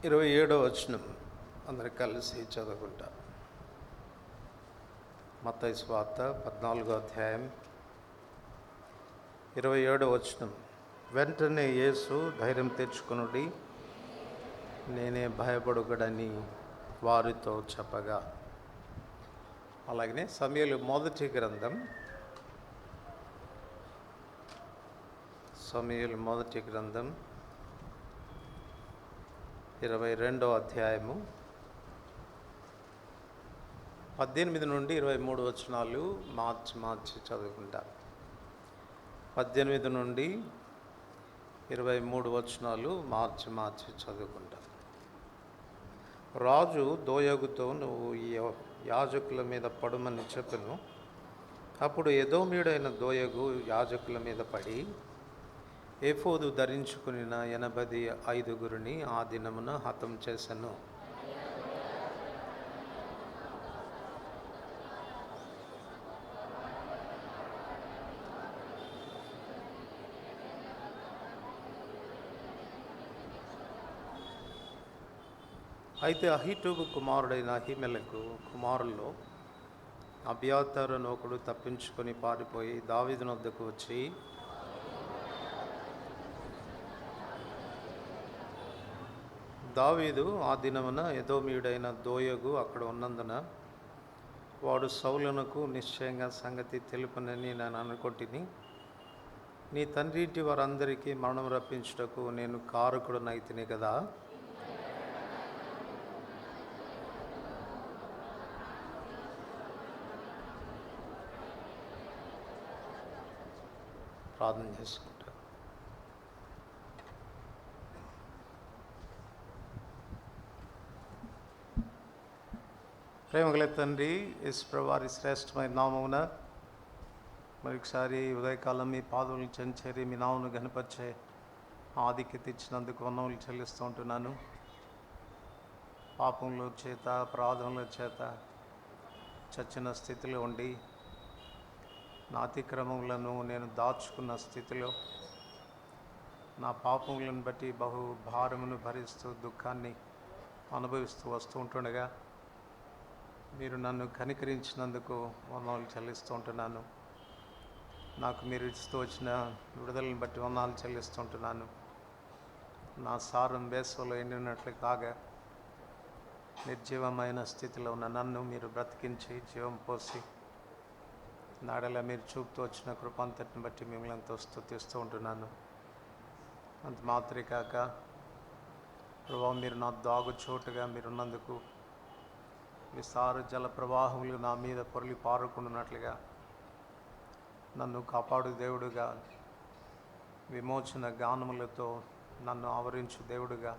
27వ వచనం అందరు కలిసి చదువుకుంటా. మత్తయి సువార్త 14వ అధ్యాయం 27వ వచనం. వెంటనే యేసు ధైర్యం తెచ్చుకొనుడి, నేనే, భయపడకూడని వారితో చెప్పగా. అలాగనే సమూయేలు మొదటి గ్రంథం 22వ అధ్యాయము 18 నుండి 23 వచనాలు మార్చి చదువుకుంటా. 18 నుండి 23 వచనాలు మార్చి చదువుకుంటా. రాజు దోయగుతో, నువ్వు ఈ యాజకుల మీద పడుమని చెప్పెను. అప్పుడు ఎదోమీయుడైన దోయగు యాజకుల మీద పడి ఏఫోదు ధరించుకున్న 85 ఆ దినమున హతం చేశాను. అయితే అహీటూబు కుమారుడైన అహీమెలకు కుమారుల్లో అబ్యాతారు అని ఒకడు తప్పించుకొని పారిపోయి దావీదు వద్దకు వచ్చి, దావీదు ఆ దినమున ఎదోమీయుడైన దోయగు అక్కడ ఉన్నందున వాడు సౌలునకు నిశ్చయంగా సంగతి తెలుపునని నేను అనుకొంటిని. నీ తండ్రి ఇంటి వారందరికీ మరణం రప్పించుటకు నేను కారకుడునైతిని కదా. ప్రార్థన చేసుకుంటా. ప్రేమగల తండ్రి, యేసుప్రభువు వారి శ్రేష్టమైన నామమున మరొకసారి ఉదయకాలం మీ పాదములు చెంచేరి మీ నామమును ఘనపరిచే ఆధిక్యత ఇచ్చినందుకు వందనములు చెల్లిస్తూ ఉంటున్నాను. పాపముల చేత, అపరాధముల చేత చచ్చిన స్థితిలో ఉండి, నా అతిక్రమములను నేను దాచుకున్న స్థితిలో, నా పాపములను బట్టి బహు భారమును భరిస్తూ దుఃఖాన్ని అనుభవిస్తూ వస్తూ ఉంటుండగా మీరు నన్ను కనికరించినందుకు వందనాలు చెల్లిస్తూ ఉంటున్నాను. నాకు మీరు ఇస్తూ వచ్చిన విడుదలను బట్టి వందనాలు చెల్లిస్తూ ఉంటున్నాను. నా సారం వేసవలో ఎండినట్లు కాగా నిర్జీవమైన స్థితిలో ఉన్న నన్ను మీరు బ్రతికించి జీవం పోసి నాడలా మీరు చూపుతూ వచ్చిన కృపంతటిని బట్టి మిమ్మల్ని ఎంతో స్తుతిస్తూ ఉంటున్నాను. అంత మాత్రమే కాక ప్రభావం, మీరు నా దాగు చోటుగా మీరున్నందుకు, విస్తార జల ప్రవాహములు నా మీద పొరలి పారుకుంటున్నట్లుగా నన్ను కాపాడు దేవుడుగా, విమోచన గానములతో నన్ను ఆవరించు దేవుడుగా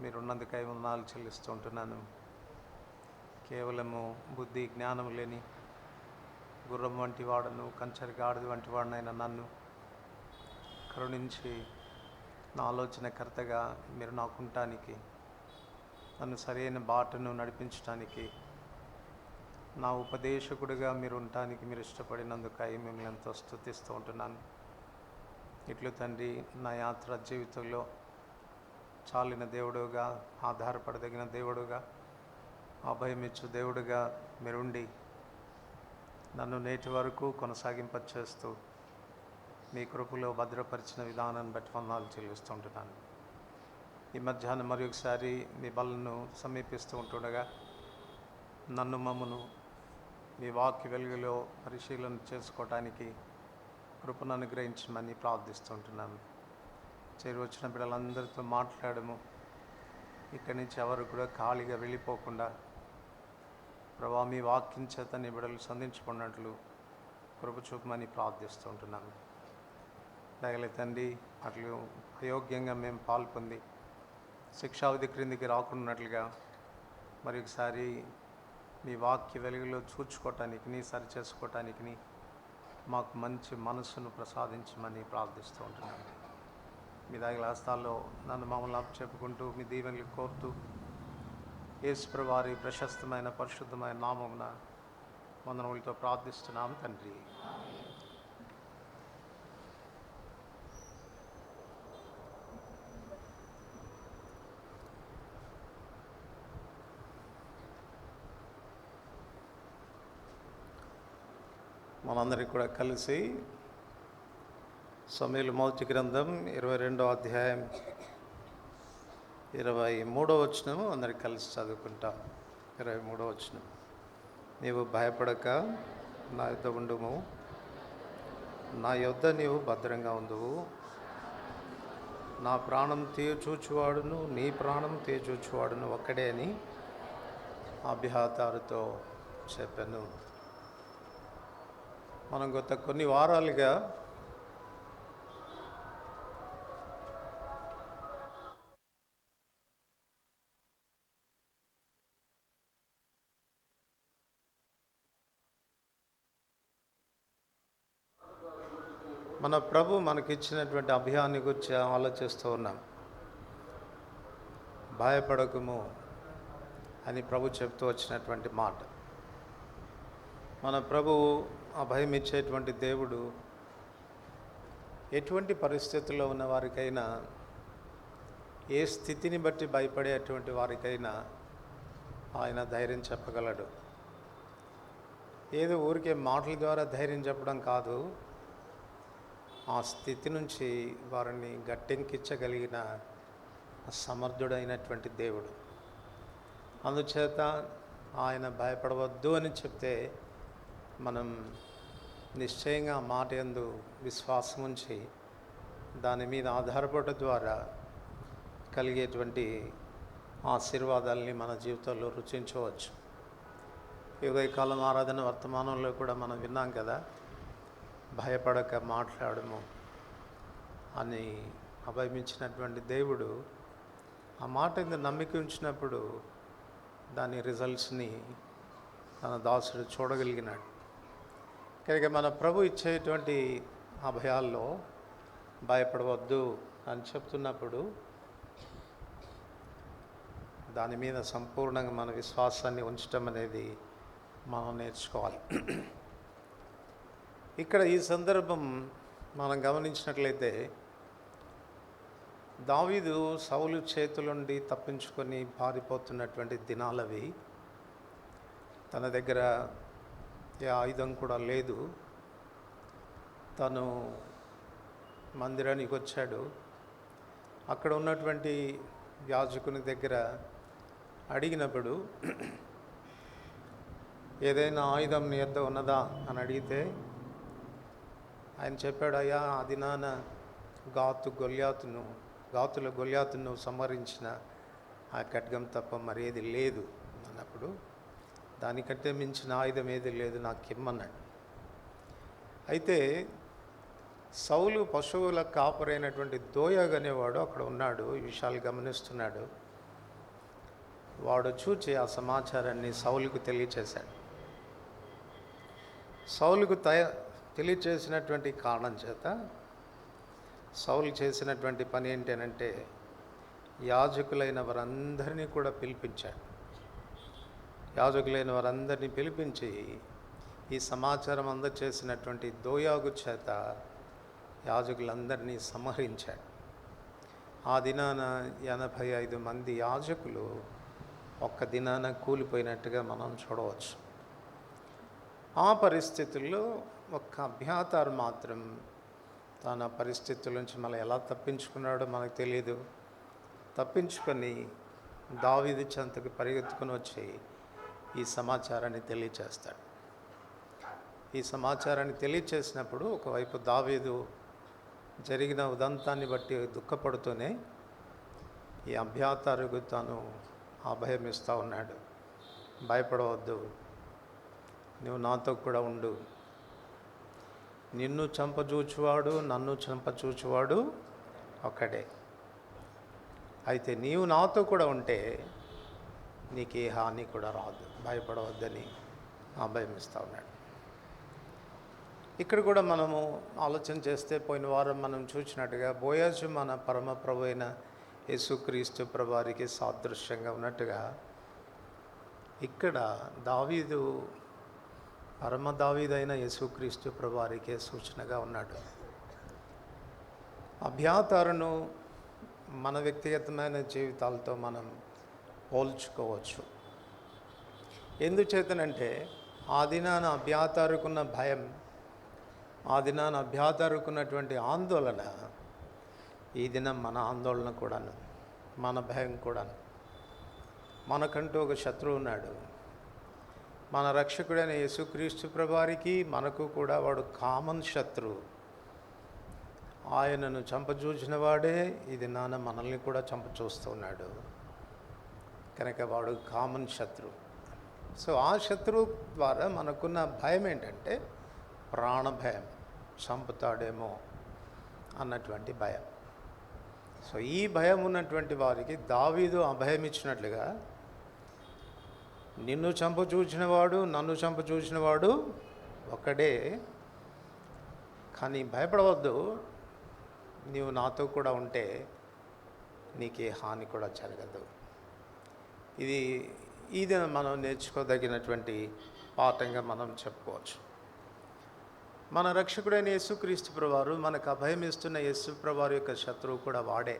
మీరున్నందుకై వందనాలు చెల్లిస్తూ ఉంటున్నాను. కేవలము బుద్ధి జ్ఞానం లేని గుర్రం వంటి వాడను, కంచరి గాడిద వంటి వాడినైనా నన్ను కరుణించి నా ఆలోచనకర్తగా మీరు నాకుంటానికి, నన్ను సరైన బాటను నడిపించడానికి, నా ఉపదేశకుడిగా మీరు ఉండటానికి మీరు ఇష్టపడినందుకై మిమ్మల్ని ఎంతో స్తుతిస్తూ ఉంటున్నాను. ఇట్లు తండ్రి, నా యాత్ర జీవితంలో చాలిన దేవుడుగా, ఆధారపడదగిన దేవుడుగా, అభయమిచ్చు దేవుడుగా మీరుండి నన్ను నేటి వరకు కొనసాగింపచేస్తూ మీ కృపలో భద్రపరిచిన విధానాన్ని బట్టి వందనాలు చెల్లిస్తుంటున్నాను. ఈ మధ్యాహ్నం మరొకసారి మీ బలను సమీపిస్తూ ఉంటుండగా నన్ను మమ్మను మీ వాక్య వెలుగులో పరిశీలన చేసుకోవటానికి కృపను అనుగ్రహించమని ప్రార్థిస్తుంటున్నాను. చేరువచ్చిన బిడ్డలందరితో మాట్లాడము. ఇక్కడి నుంచి ఎవరు కూడా ఖాళీగా వెళ్ళిపోకుండా ప్రభా మీ వాక్యం చేత నీ బిడ్డలు సంధించుకున్నట్లు కృప చూపమని ప్రార్థిస్తుంటున్నాను. దయగల తండ్రి, అట్లు అయోగ్యంగా మేము పాల్పొంది శిక్షావిధి క్రిందికి రాకున్నట్లుగా మరొకసారి మీ వాక్య వెలుగులో చూచుకోవటానికి, సరి చేసుకోవటానికి మాకు మంచి మనస్సును ప్రసాదించమని ప్రార్థిస్తూ ఉంటున్నాను. మీ దయగల హస్తాల్లో నన్ను మమ్మల్ని చెప్పుకుంటూ మీ దీవెనలు కోరుతూ యేసుప్రభువు వారి ప్రశస్తమైన పరిశుద్ధమైన నామమున వందనములతో ప్రార్థిస్తున్నాం తండ్రి. మనందరికీ కూడా కలిసి సమూయేలు మొదటి గ్రంథం 22వ అధ్యాయం 23వ వచనం అందరికి కలిసి చదువుకుంటాం. 23వ వచనం. నీవు భయపడక నా యొద్ద ఉండుము, నా యొద్ద నీవు భద్రంగా ఉండువు. నా ప్రాణం తీయచూచువాడును నీ ప్రాణం తీయచూచువాడును ఒక్కడే అని అబ్యాతారుతో చెప్పాను. మనం గత కొన్ని వారాలుగా మన ప్రభు మనకిచ్చినటువంటి అభయాన్ని గురించి ఆలోచిస్తూ ఉన్నాం. భయపడకము అని ప్రభు చెప్తూ వచ్చినటువంటి మాట. మన ప్రభువు అభయం ఇచ్చేటువంటి దేవుడు ఎటువంటి పరిస్థితుల్లో ఉన్న వారికైనా, ఏ స్థితిని బట్టి భయపడేటువంటి వారికైనా ఆయన ధైర్యం చెప్పగలడు. ఏదో ఊరికే మాటల ద్వారా ధైర్యం చెప్పడం కాదు, ఆ స్థితి నుంచి వారిని గట్టెంకించగలిగిన సమర్థుడైనటువంటి దేవుడు. అందుచేత ఆయన భయపడవద్దు అని చెప్తే మనం నిశ్చయంగా మాట యందు విశ్వాసం ఉంచి దాని మీద ఆధారపడటం ద్వారా కలిగేటువంటి ఆశీర్వాదాలని మన జీవితంలో రుచించవచ్చు. ఈ ఉదయకాలం ఆరాధన వర్తమానంలో కూడా మనం విన్నాం కదా, భయపడక మాట్లాడము అని అభయమించినటువంటి దేవుడు ఆ మాట మీద నమ్మిక ఉంచినప్పుడు దాని రిజల్ట్స్ని తన దాసుడు చూడగలిగినాడు. కనుక మన ప్రభు ఇచ్చేటువంటి అభయాల్లో భయపడవద్దు అని చెప్తున్నప్పుడు దాని మీద సంపూర్ణంగా మన విశ్వాసాన్ని ఉంచడం అనేది మనం నేర్చుకోవాలి. ఇక్కడ ఈ సందర్భం మనం గమనించినట్లయితే దావీదు సౌలు చేతుల నుండి తప్పించుకొని పారిపోతున్నటువంటి దినాలవి. తన దగ్గర ఏ ఆయుధం కూడా లేదు. తను మందిరానికి వచ్చాడు. అక్కడ ఉన్నటువంటి యాజకుని దగ్గర అడిగినప్పుడు ఏదైనా ఆయుధం నీ యొద్ద ఉన్నదా అని అడిగితే ఆయన చెప్పాడు, అయ్యా అది నాన్న గాతుల గొల్యాతును సంహరించిన ఆ ఖడ్గం తప్ప మరేది లేదు అన్నప్పుడు, దానికంటే మించిన ఆయుధం ఏది లేదు, నాకు ఇమ్మన్నాడు. అయితే సౌలు పశువుల కాపరైనటువంటి దోయగ్ అనేవాడు అక్కడ ఉన్నాడు, ఈ విషయాలు గమనిస్తున్నాడు. వాడు చూచి ఆ సమాచారాన్ని సౌలుకు తెలియచేశాడు. సౌలుకు తెలియచేసినటువంటి కారణం చేత సౌలు చేసినటువంటి పని ఏంటంటే యాజకులైన వారందరినీ కూడా పిలిపించాడు. యాజకులైన వారందరినీ పిలిపించి ఈ సమాచారం అందచేసినటువంటి దోయాగు చేత యాజకులందరినీ సంహరించాడు. ఆ దినాన 85 మంది యాజకులు ఒక్క దినాన కూలిపోయినట్టుగా మనం చూడవచ్చు. ఆ పరిస్థితుల్లో ఒక్క అబ్యాతారు మాత్రం తన పరిస్థితుల నుంచి మళ్ళీ ఎలా తప్పించుకున్నాడో మనకు తెలియదు. తప్పించుకొని దావీదు చెంతకు పరిగెత్తుకుని వచ్చి ఈ సమాచారాన్ని తెలియచేస్తాడు. ఈ సమాచారాన్ని తెలియచేసినప్పుడు ఒకవైపు దావీదు జరిగిన ఉదంతాన్ని బట్టి దుఃఖపడుతూనే ఈ అబ్యాతారుకు తాను అభయం ఇస్తూ ఉన్నాడు. భయపడవద్దు, నువ్వు నాతో కూడా ఉండు. నిన్ను చంపచూచువాడు నన్ను చంపచూచువాడు ఒక్కడే. అయితే నీవు నాతో కూడా ఉంటే నీకే హాని కూడా రాదు, భయపడవద్దని అభయం ఇస్తూ ఉన్నాడు. ఇక్కడ కూడా మనము ఆలోచన చేస్తే పోయిన వారం మనం చూసినట్టుగా బోయాజు మన పరమ ప్రభు అయిన యేసుక్రీస్తు ప్రభువారికి సాదృశ్యంగా ఉన్నట్టుగా ఇక్కడ దావీదు పరమ దావీదైన యేసుక్రీస్తు ప్రభువారికే సూచనగా ఉన్నాడు. అబ్యాతారును మన వ్యక్తిగతమైన జీవితాలతో మనం పోల్చుకోవచ్చు. ఎందుచేతనంటే ఆ దినాన అబ్యాతారుకున్న భయం ఆ దినాన అభ్యాతరుకున్నటువంటి ఆందోళన ఈ దినం మన ఆందోళన కూడాను, మన భయం కూడాను. మనకంటూ ఒక శత్రువు ఉన్నాడు. మన రక్షకుడైన యేసుక్రీస్తు ప్రభువారికి మనకు కూడా వాడు కామన్ శత్రువు. ఆయనను చంపచూచిన వాడే ఈ దినాన మనల్ని కూడా చంపచూస్తూ ఉన్నాడు. కనుక వాడు కామన్ శత్రువు. సో ఆ శత్రువు ద్వారా మనకున్న భయం ఏంటంటే ప్రాణ భయం, చంపుతాడేమో అన్నటువంటి భయం. సో ఈ భయం ఉన్నటువంటి వారికి దావీదు అభయం ఇచ్చినట్లుగా, నిన్ను చంపచూచినవాడు, నన్ను చంపచూచినవాడు ఒక్కడే, కానీ భయపడవద్దు, నీవు నాతో కూడా ఉంటే నీకే హాని కూడా జరగదు. ఇది మనం నేర్చుకోదగినటువంటి పాఠంగా మనం చెప్పుకోవచ్చు. మన రక్షకుడైన యేసుక్రీస్తు ప్రభువారు, మనకు అభయం ఇస్తున్న యేసు ప్రభువారి యొక్క శత్రువు కూడా వాడే.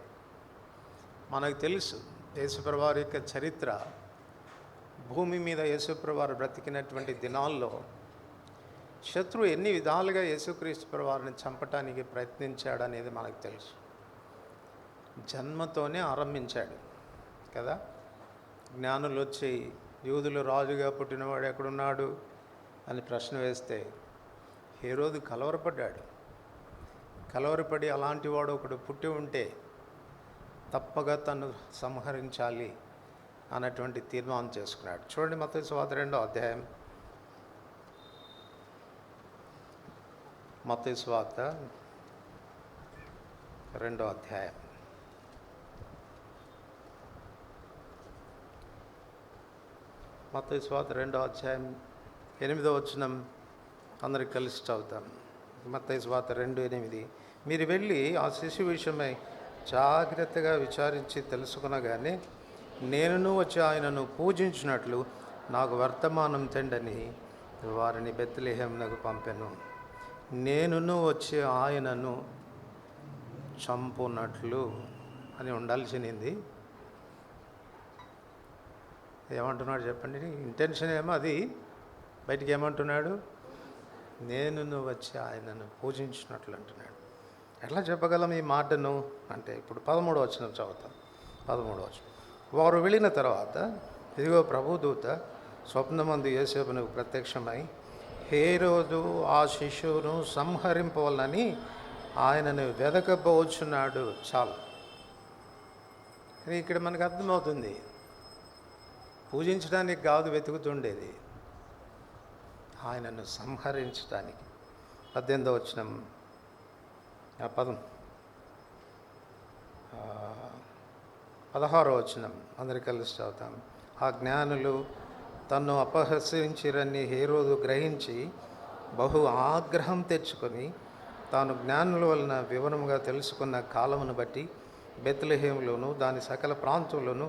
మనకు తెలుసు యేసు ప్రభువారి యొక్క చరిత్ర. భూమి మీద యేసు ప్రభువారు బ్రతికినటువంటి దినాల్లో శత్రువు ఎన్ని విధాలుగా యేసుక్రీస్తు ప్రభువారిని చంపటానికి ప్రయత్నించాడనేది మనకు తెలుసు. జన్మతోనే ఆరంభించాడు కదా. జ్ఞానులు వచ్చి యూదులు రాజుగా పుట్టినవాడు ఎక్కడున్నాడు అని ప్రశ్న వేస్తే హేరోదు కలవరపడి అలాంటి వాడు ఒకడు పుట్టి ఉంటే తప్పగా తను సంహరించాలి అన్నటువంటి తీర్మానం చేసుకున్నాడు. చూడండి, మత్తయి సువార్త 2వ అధ్యాయం. మత్తయి సువార్త 2వ అధ్యాయం. మత్తయి సువార్త 2వ అధ్యాయం 8వ వచనం అందరికి కలిసి చదువుతాం. మత్తయి సువార్త 2:8. మీరు వెళ్ళి ఆ శిశువు విషయమై జాగ్రత్తగా విచారించి తెలుసుకునగానే నేనును వచ్చి ఆయనను పూజించినట్లు నాకు వర్తమానం తెండని వారిని బెత్లెహేమునకు పంపెను. నేనును వచ్చి ఆయనను చంపునట్లు అని ఉండాల్సింది. ఏమంటున్నాడు చెప్పండి? ఇంటెన్షన్ ఏమో అది, బయటికి ఏమంటున్నాడు? నేనును వచ్చి ఆయనను పూజించినట్లు అంటున్నాడు. ఎట్లా చెప్పగలం ఈ మాటను అంటే, ఇప్పుడు 13వ వచనం చదువుతాం. 13వ వచనం. వారు వెళ్ళిన తర్వాత ఇదిగో ప్రభుదూత స్వప్నమందు యోసేపునకు ప్రత్యక్షమై హేరోదు ఆ శిశువును సంహరింపవలనని ఆయనను వెదకబోచున్నాడు. చాలు. ఇక్కడ మనకు అర్థమవుతుంది, పూజించడానికి కాదు వెతుకుతుండేది, ఆయనను సంహరించడానికి. 18వ వచనం, 16వ వచనం అందరికి కలిసి చదువుతాం. ఆ జ్ఞానులు తన్ను అపహసించిరని హేరోదు గ్రహించి బహు ఆగ్రహం తెచ్చుకొని తాను జ్ఞానుల వలన వివరముగా తెలుసుకున్న కాలమును బట్టి బెత్లెహేములోను దాని సకల ప్రాంతంలోను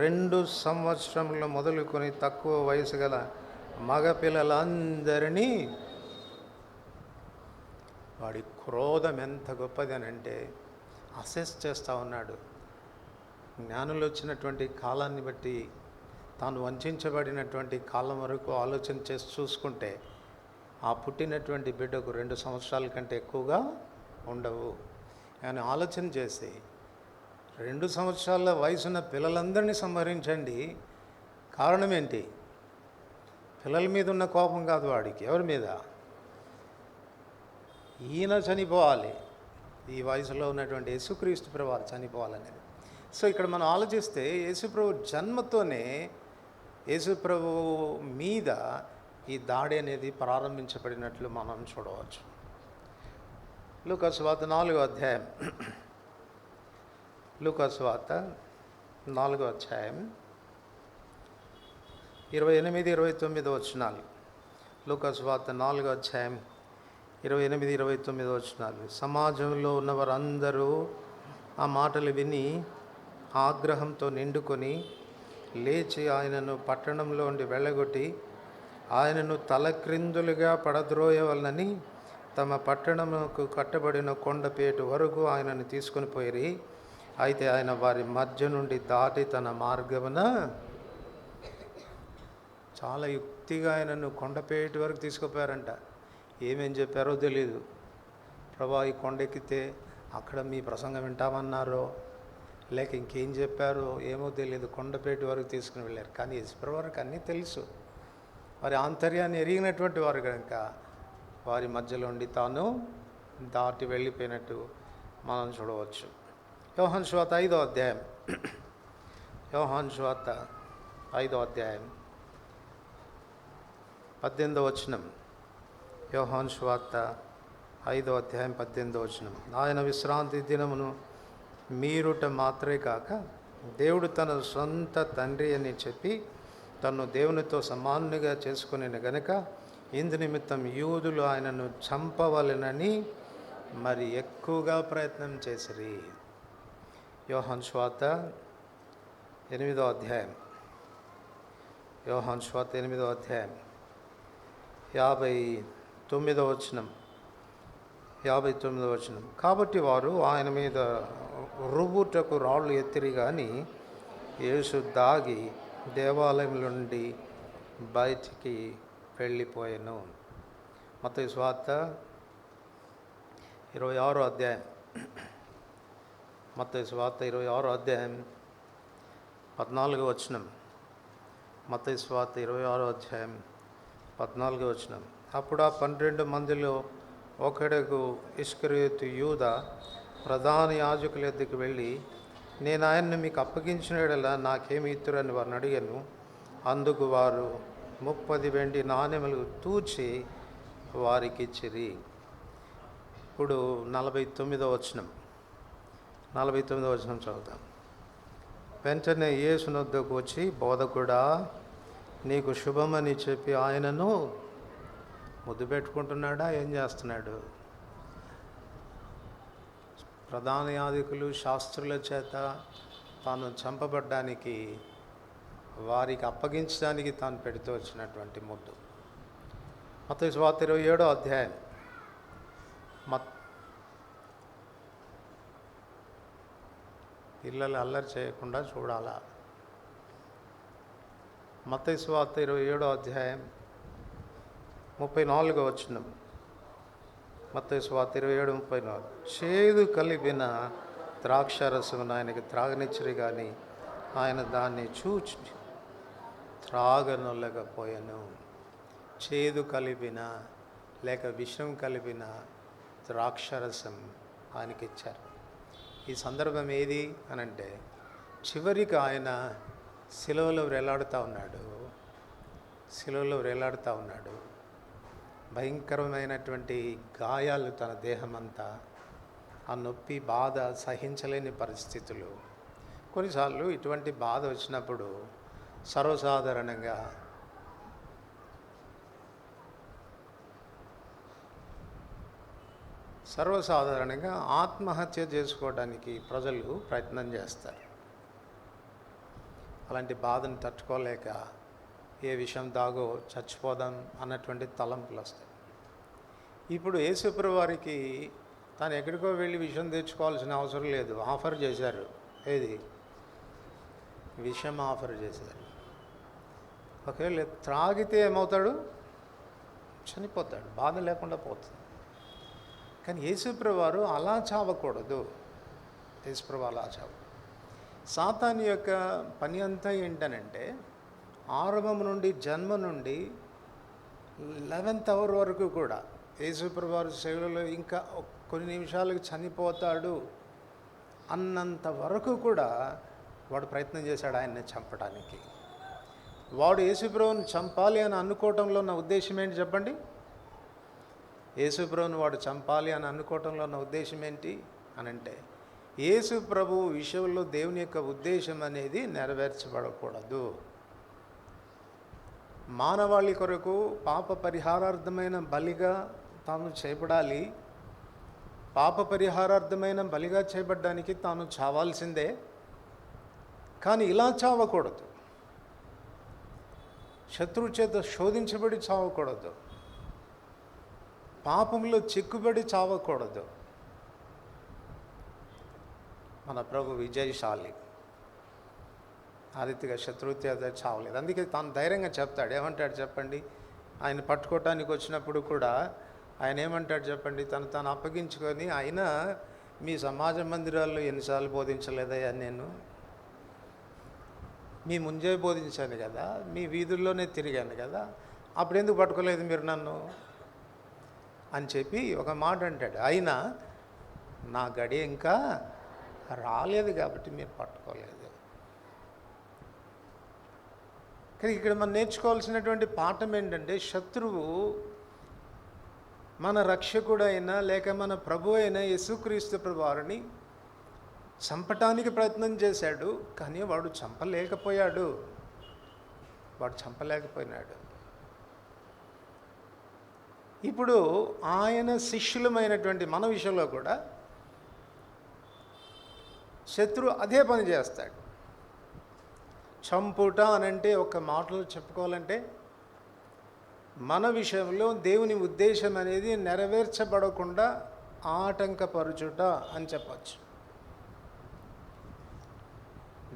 2 సంవత్సరములు మొదలుకొని తక్కువ వయసు గల మగపిల్లలందరినీ, వాడి క్రోధం ఎంత గొప్పది అని అంటే అసెస్ చేస్తూ ఉన్నాడు. జ్ఞానులు వచ్చినటువంటి కాలాన్ని బట్టి తాను వంచబడినటువంటి కాలం వరకు ఆలోచన చేసి చూసుకుంటే ఆ పుట్టినటువంటి బిడ్డకు 2 సంవత్సరాల కంటే ఎక్కువగా ఉండవు. కానీ ఆలోచన చేసి 2 సంవత్సరాల వయసున్న పిల్లలందరినీ సంహరించండి. కారణం ఏంటి? పిల్లల మీద ఉన్న కోపం కాదు వాడికి. ఎవరి మీద? ఈయన చనిపోవాలి, ఈ వయసులో ఉన్నటువంటి యేసుక్రీస్తు ప్రభువారు చనిపోవాలనేది. సో ఇక్కడ మనం ఆలోచిస్తే యేసుప్రభు జన్మతోనే యేసుప్రభు మీద ఈ దాడి అనేది ప్రారంభించబడినట్లు మనం చూడవచ్చు. లూకా సువార్త 4వ అధ్యాయం. లూకా సువార్త 4వ అధ్యాయం 28, 29 వచనాలు. లూకా సువార్త 4వ అధ్యాయం 28, 29 వచనాలు. సమాజంలో ఉన్న వారందరూ ఆ మాటలు విని ఆగ్రహంతో నిండుకొని లేచి ఆయనను పట్టణంలో ఉండి వెళ్ళగొట్టి ఆయనను తలక్రిందులుగా పడద్రోయవలనని తమ పట్టణముకు కట్టబడిన కొండపేటు వరకు ఆయనను తీసుకొని పోయి, అయితే ఆయన వారి మధ్య నుండి దాటి తన మార్గమున, చాలా యుక్తిగా ఆయనను కొండపేటు వరకు తీసుకుపోయారంట. ఏమేం చెప్పారో తెలీదు, ప్రభా ఈ కొండెక్కితే అక్కడ మీ ప్రసంగం వింటామన్నారో లేక ఇంకేం చెప్పారో ఏమో తెలియదు, కొండపేట వరకు తీసుకుని వెళ్ళారు. కానీ యేసుప్రభు వారికి అన్నీ తెలుసు. వారి ఆంతర్యాన్ని ఎరిగినటువంటి వారు కనుక వారి మధ్యలో ఉండి తాను దాటి వెళ్ళిపోయినట్టు మనం చూడవచ్చు. యోహాను సువార్త 5వ అధ్యాయం, యోహాను సువార్త 5వ అధ్యాయం 18వ వచనం. యోహాను సువార్త 5వ అధ్యాయం 18వ వచనం. ఆయన విశ్రాంతి దినమును మీరుట మాత్రమే కాక దేవుడు తన సొంత తండ్రి అని చెప్పి తను దేవునితో సమానునిగా చేసుకుని గనుక ఇందు నిమిత్తం యూదులు ఆయనను చంపవలెనని మరి ఎక్కువగా ప్రయత్నం చేసిరి. యోహాను సువార్త 8వ అధ్యాయం, యోహాను సువార్త 8వ అధ్యాయం 59వ వచనం, 59వ వచనం. కాబట్టి వారు ఆయన మీద రువ్వుటకు రాళ్ళు ఎత్తిరి కానీ యేసు దాగి దేవాలయం నుండి బయటికి వెళ్ళిపోయాను. మత్తయి సువార్త 26వ అధ్యాయం, మత్తయి సువార్త 26వ అధ్యాయం 14వ వచనం. మత్తయి సువార్త 26వ అధ్యాయం 14వ వచనం. అప్పుడు ఆ 12 మందిలో ఒకడుగు ఇస్కరియోతు యూదా ప్రధాన యాజకుల యొద్దకు వెళ్ళి, నేను ఆయన్ని మీకు అప్పగించినలా నాకేమి ఇత్తురని వారిని అడిగాను. అందుకు వారు 30 వెండి నాణెములు తూచి వారికి ఇచ్చిరి. ఇప్పుడు 49వ వచనం, 49వ వచనం చదువుతాం. వెంటనే యేసు వద్దకు వచ్చి, బోధకుడా నీకు శుభమని చెప్పి ఆయనను ముద్దు పెట్టుకుంటున్నాడా, ఏం చేస్తున్నాడు? ప్రధాన యాజకులు శాస్త్రుల చేత తాను చంపబడ్డానికి, వారికి అప్పగించడానికి తాను పెడుతూ వచ్చినటువంటి ముద్దు. మత్తయి సువార్త 27వ అధ్యాయం, పిల్లలు అల్లరి చేయకుండా చూడాలా. మత్తయి సువార్త 27వ అధ్యాయం 34వ వచనం. మత్తయి సువార్త 27:34. చేదు కలిపిన ద్రాక్షారసమును ఆయనకి త్రాగనిచ్చిరి కానీ ఆయన దాన్ని చూచి త్రాగనొల్లకపోయాను. చేదు కలిపిన లేక విషం కలిపిన ద్రాక్షారసం ఆయనకి ఇచ్చారు. ఈ సందర్భం ఏది అనంటే, చివరికి ఆయన శిలువలో వేలాడుతూ ఉన్నాడు. భయంకరమైనటువంటి గాయాలు తన దేహమంతా, ఆ నొప్పి బాధ సహించలేని పరిస్థితులు. కొన్నిసార్లు ఇటువంటి బాధ వచ్చినప్పుడు సర్వసాధారణంగా ఆత్మహత్య చేసుకోవడానికి ప్రజలు ప్రయత్నం చేస్తారు. అలాంటి బాధను తట్టుకోలేక ఏ విషయం దాగో చచ్చిపోదాం అన్నటువంటి తలంపులు వస్తాయి. ఇప్పుడు యేసుప్రభు వారికి తాను ఎక్కడికో వెళ్ళి విషం తెచ్చుకోవాల్సిన అవసరం లేదు. ఆఫర్ చేశారు. ఏది? విషం ఆఫర్ చేశారు. ఒకవేళ త్రాగితే ఏమవుతాడు? చనిపోతాడు, బాధ లేకుండా పోతుంది. కానీ యేసుప్రభు వారు అలా చావకూడదు. యేసుప్రభు అలా చావు. సాతాను యొక్క పని అంతా ఏంటనంటే, ఆరంభం నుండి జన్మ నుండి 11th అవర్ వరకు కూడా యేసుప్రభు వారి సేవలో ఇంకా కొన్ని నిమిషాలకు చనిపోతాడు అన్నంత వరకు కూడా వాడు ప్రయత్నం చేశాడు ఆయన్ని చంపడానికి. వాడు యేసుప్రభుని చంపాలి అని అనుకోవటంలో ఉన్న ఉద్దేశం ఏంటి చెప్పండి? యేసుప్రభుని వాడు చంపాలి అని అనుకోవటంలో ఉన్న ఉద్దేశం ఏంటి అనంటే, యేసుప్రభు విషయంలో దేవుని యొక్క ఉద్దేశం అనేది నెరవేర్చబడకూడదు. మానవాళి కొరకు పాప పరిహారార్థమైన బలిగా తాను చేయబడాలి. పాప పరిహారార్థమైన బలిగా చేయబడ్డానికి తాను చావాల్సిందే. కానీ ఇలా చావకూడదు. శత్రువు చేత శోధించబడి చావకూడదు. పాపంలో చిక్కుబడి చావకూడదు. మన ప్రభు విజయశాలి, ఆ రీతిగా శత్రువు చేత చావలేదు. అందుకే తాను ధైర్యంగా చెప్తాడు. ఏమంటాడు చెప్పండి? ఆయన పట్టుకోవటానికి వచ్చినప్పుడు కూడా ఆయన ఏమంటాడు చెప్పండి? తను అప్పగించుకొని, ఆయన మీ సమాజ మందిరాల్లో ఎన్నిసార్లు బోధించలేదయ్యా నేను? మీ ముందే బోధించాను కదా, మీ వీధుల్లోనే తిరిగాను కదా, అప్పుడు ఎందుకు పట్టుకోలేదు మీరు నన్ను అని చెప్పి ఒక మాట అంటాడు. అయినా నా గడి ఇంకా రాలేదు కాబట్టి మీరు పట్టుకోలేదు. కానీ ఇక్కడ మనం నేర్చుకోవాల్సినటువంటి పాఠం ఏంటంటే, శత్రువు మన రక్షకుడైనా లేక మన ప్రభు అయిన యేసుక్రీస్తు ప్రభువారిని చంపటానికి ప్రయత్నం చేశాడు, కానీ వాడు చంపలేకపోయాడు. ఇప్పుడు ఆయన శిష్యులమైనటువంటి మన విషయంలో కూడా శత్రువు అదే పని చేస్తాడు. చంపుట అనంటే ఒక మాటలో చెప్పుకోవాలంటే, మన విషయంలో దేవుని ఉద్దేశం అనేది నెరవేర్చబడకుండా ఆటంకపరచుట అని చెప్పచ్చు.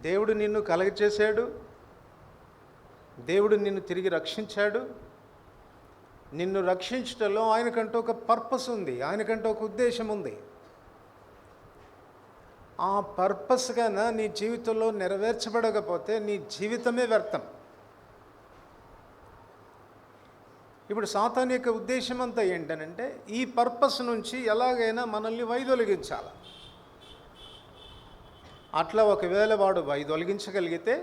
దేవుడు నిన్ను కలగచేశాడు, దేవుడు నిన్ను తిరిగి రక్షించాడు. నిన్ను రక్షించటంలో ఆయనకంటూ ఒక పర్పస్ ఉంది, ఆయనకంటూ ఒక ఉద్దేశం ఉంది. ఆ పర్పస్ కన్నా నీ జీవితంలో నెరవేర్చబడకపోతే నీ జీవితమే వ్యర్థం. ఇప్పుడు సాతాను యొక్క ఉద్దేశం అంతా ఏంటనంటే, ఈ పర్పస్ నుంచి ఎలాగైనా మనల్ని వైదొలిగించాలి. అట్లా ఒకవేళ వాడు వైదొలిగించగలిగితే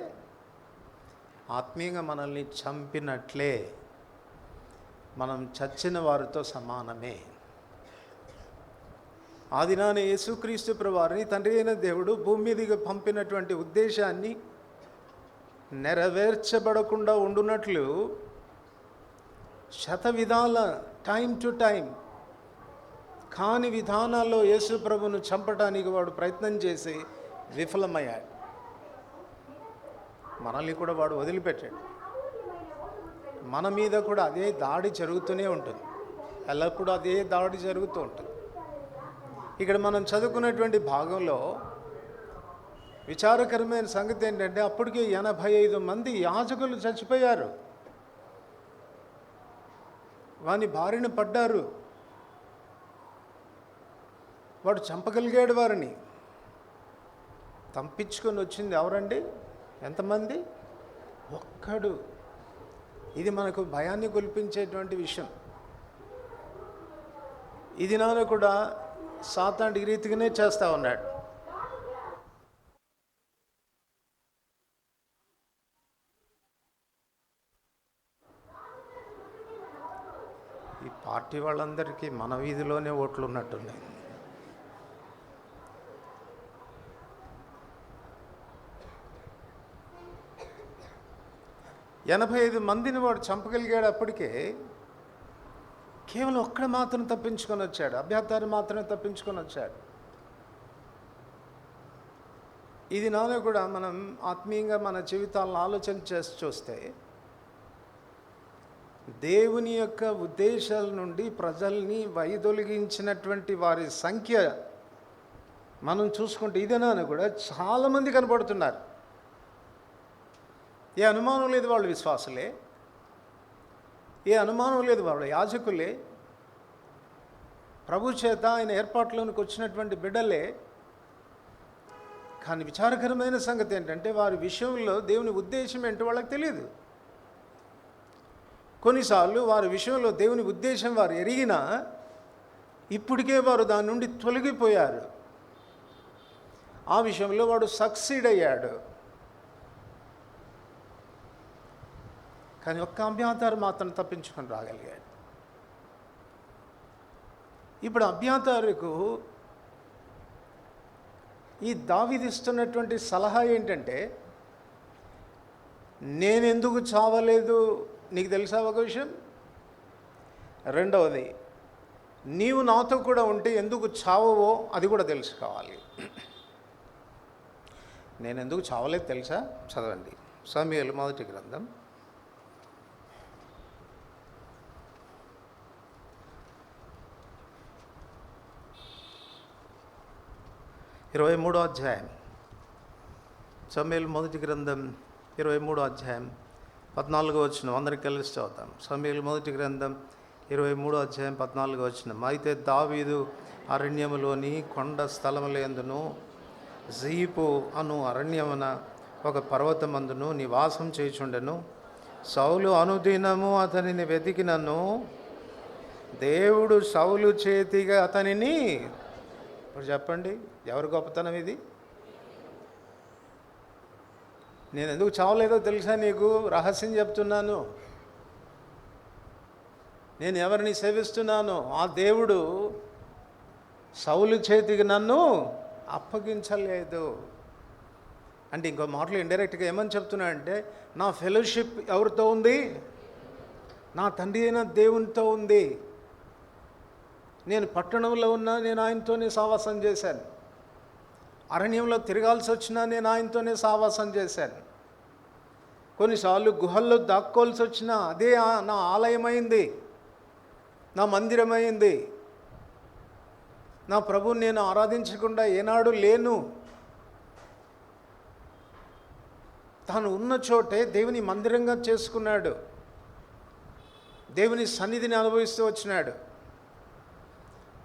ఆత్మీయంగా మనల్ని చంపినట్లే, మనం చచ్చిన వారితో సమానమే. ఆ దినాన యేసుక్రీస్తు ప్రభువారిని తండ్రి అయిన దేవుడు భూమి మీదకి పంపినటువంటి ఉద్దేశాన్ని నెరవేర్చబడకుండా ఉండునట్లు శతవిధాల టైం టు టైం కాని విధానాల్లో యేసు ప్రభును చంపడానికి వాడు ప్రయత్నం చేసి విఫలమయ్యాడు. మనల్ని కూడా వాడు వదిలిపెట్టాడు. మన మీద కూడా అదే దాడి జరుగుతూనే ఉంటుంది, ఎల్లప్పుడూ అదే దాడి జరుగుతూ ఉంటుంది. ఇక్కడ మనం చదువుకున్నటువంటి భాగంలో విచారకరమైన సంగతి ఏంటంటే, అప్పటికే 85 మంది యాజకులు చచ్చిపోయారు, వాని బారిన పడ్డారు. వాడు చంపగలిగాడు వారిని. తప్పించుకొని వచ్చింది ఎవరండి? ఎంతమంది? ఒక్కడు. ఇది మనకు భయాన్ని గొల్పించేటువంటి విషయం. ఇది నాన్న కూడా సాతాను ఈ రీతిగానే చేస్తూ ఉన్నాడు. ఈ పార్టీ వాళ్ళందరికీ మన వీధిలోనే ఓట్లు ఉన్నట్టున్నాయి. ఎనభై 85 మందిని వాడు చంపగలిగాడు. అప్పటికే కేవలం ఒక్కడ మాత్రం తప్పించుకొని వచ్చాడు, అబ్యాతారు మాత్రమే తప్పించుకొని వచ్చాడు. ఇది నాలో కూడా మనం ఆత్మీయంగా మన జీవితాలను ఆలోచన చేసి చూస్తే, దేవుని యొక్క ఉద్దేశాల నుండి ప్రజల్ని వైదొలిగించినటువంటి వారి సంఖ్య మనం చూసుకుంటే ఇదేనా కూడా చాలామంది కనబడుతున్నారు. ఏ అనుమానం లేదు, వాళ్ళు విశ్వాసులే. ఏ అనుమానం లేదు, వాళ్ళు యాజకులే, ప్రభు చేత ఆయన ఏర్పాట్లోనికి వచ్చినటువంటి బిడ్డలే. కానీ విచారకరమైన సంగతి ఏంటంటే, వారి విషయంలో దేవుని ఉద్దేశం ఏంటో వాళ్ళకి తెలియదు. కొన్నిసార్లు వారి విషయంలో దేవుని ఉద్దేశం వారు ఎరిగినా ఇప్పటికే వారు దాని నుండి తొలగిపోయారు. ఆ విషయంలో వాడు సక్సీడ్ అయ్యాడు. కానీ ఒక్క అబ్యాతారు మాత్రం తప్పించుకొని రాగలిగాడు. ఇప్పుడు అబ్యాతారుకు ఈ దావీదు ఇస్తున్నటువంటి సలహా ఏంటంటే, నేనెందుకు చావలేదు నీకు తెలుసా ఒక విషయం. రెండవది, నీవు నాతో కూడా ఉంటే ఎందుకు చావవో అది కూడా తెలుసుకోవాలి. నేను ఎందుకు చావలేదు తెలుసా? చదవండి సమూయేలు మొదటి గ్రంథం 23వ అధ్యాయం. సమూయేలు మొదటి గ్రంథం 23వ అధ్యాయం 14వ వచనం అందరికి కలిసి చదువుతాం. సమూయేలు మొదటి గ్రంథం 23:14 అయితే దావీదు అరణ్యములోని కొండ స్థలములందును జీపు అను అరణ్యమున ఒక పర్వతమందును నివాసం చేయుచుండెను. సౌలు అనుదినము అతనిని వెతికినను దేవుడు సౌలు చేతిగా అతనిని, ఇప్పుడు చెప్పండి ఎవరి గొప్పతనం ఇది? నేను ఎందుకు చావలేదో తెలుసా నీకు? రహస్యం చెప్తున్నాను. నేను ఎవరిని సేవిస్తున్నానో ఆ దేవుడు సౌలు చేతికి నన్ను అప్పగించలేదు. అంటే ఇంకో మాటలు ఇండైరెక్ట్గా ఏమని చెప్తున్నా అంటే, నా ఫెలోషిప్ ఎవరితో ఉంది? నా తండ్రి అయిన దేవునితో ఉంది. నేను పట్టణంలో ఉన్నా నేను ఆయనతోనే సావాసం చేశాను. అరణ్యంలో తిరగాల్సి వచ్చినా నేను ఆయనతోనే సావాసం చేశాను. కొన్నిసార్లు గుహల్లో దాక్కోవాల్సి వచ్చినా అదే నా ఆలయమైంది, నా మందిరమైంది. నా ప్రభువుని నేను ఆరాధించకుండా ఏనాడు లేను. తాను ఉన్న చోటే దేవుని మందిరంగా చేసుకున్నాడు. దేవుని సన్నిధిని అనుభవిస్తూ వచ్చినాడు.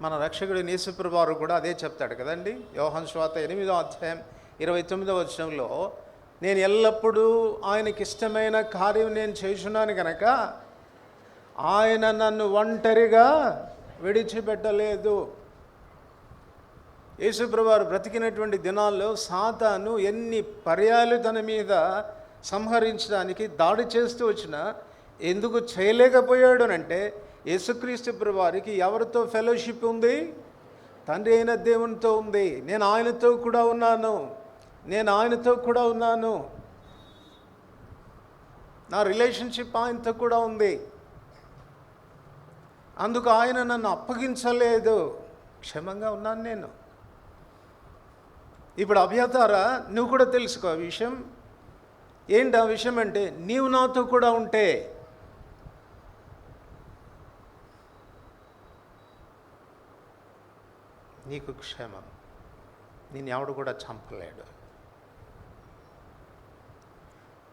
మన రక్షకుడు యేసుప్రభువు వారు కూడా అదే చెప్తాడు కదండి. యోహాను సువార్త 8:29 నేను ఎల్లప్పుడూ ఆయనకి ఇష్టమైన కార్యం నేను చేస్తున్నాను కనుక ఆయన నన్ను ఒంటరిగా విడిచిపెట్టలేదు. యేసుప్రభువు వారు బ్రతికినటువంటి దినాల్లో సాతాను ఎన్ని పర్యాలు తన మీద సంహరించడానికి దాడి చేస్తూ వచ్చినా ఎందుకు చేయలేకపోయాడు అంటే, యేసుక్రీస్తు ప్రభు వారికి ఎవరితో ఫెలోషిప్ ఉంది? తండ్రి అయిన దేవునితో ఉంది. నేను ఆయనతో కూడా ఉన్నాను. నా రిలేషన్షిప్ ఆయనతో కూడా ఉంది. అందుకు ఆయన నన్ను అప్పగించలేదు. క్షేమంగా ఉన్నాను నేను. ఇప్పుడు అభ్యతారా, నువ్వు కూడా తెలుసుకో ఆ విషయం. ఏంటి ఆ విషయం అంటే, నీవు నాతో కూడా ఉంటే నీకు క్షేమం. నేను ఎవడు కూడా చంపలేడు.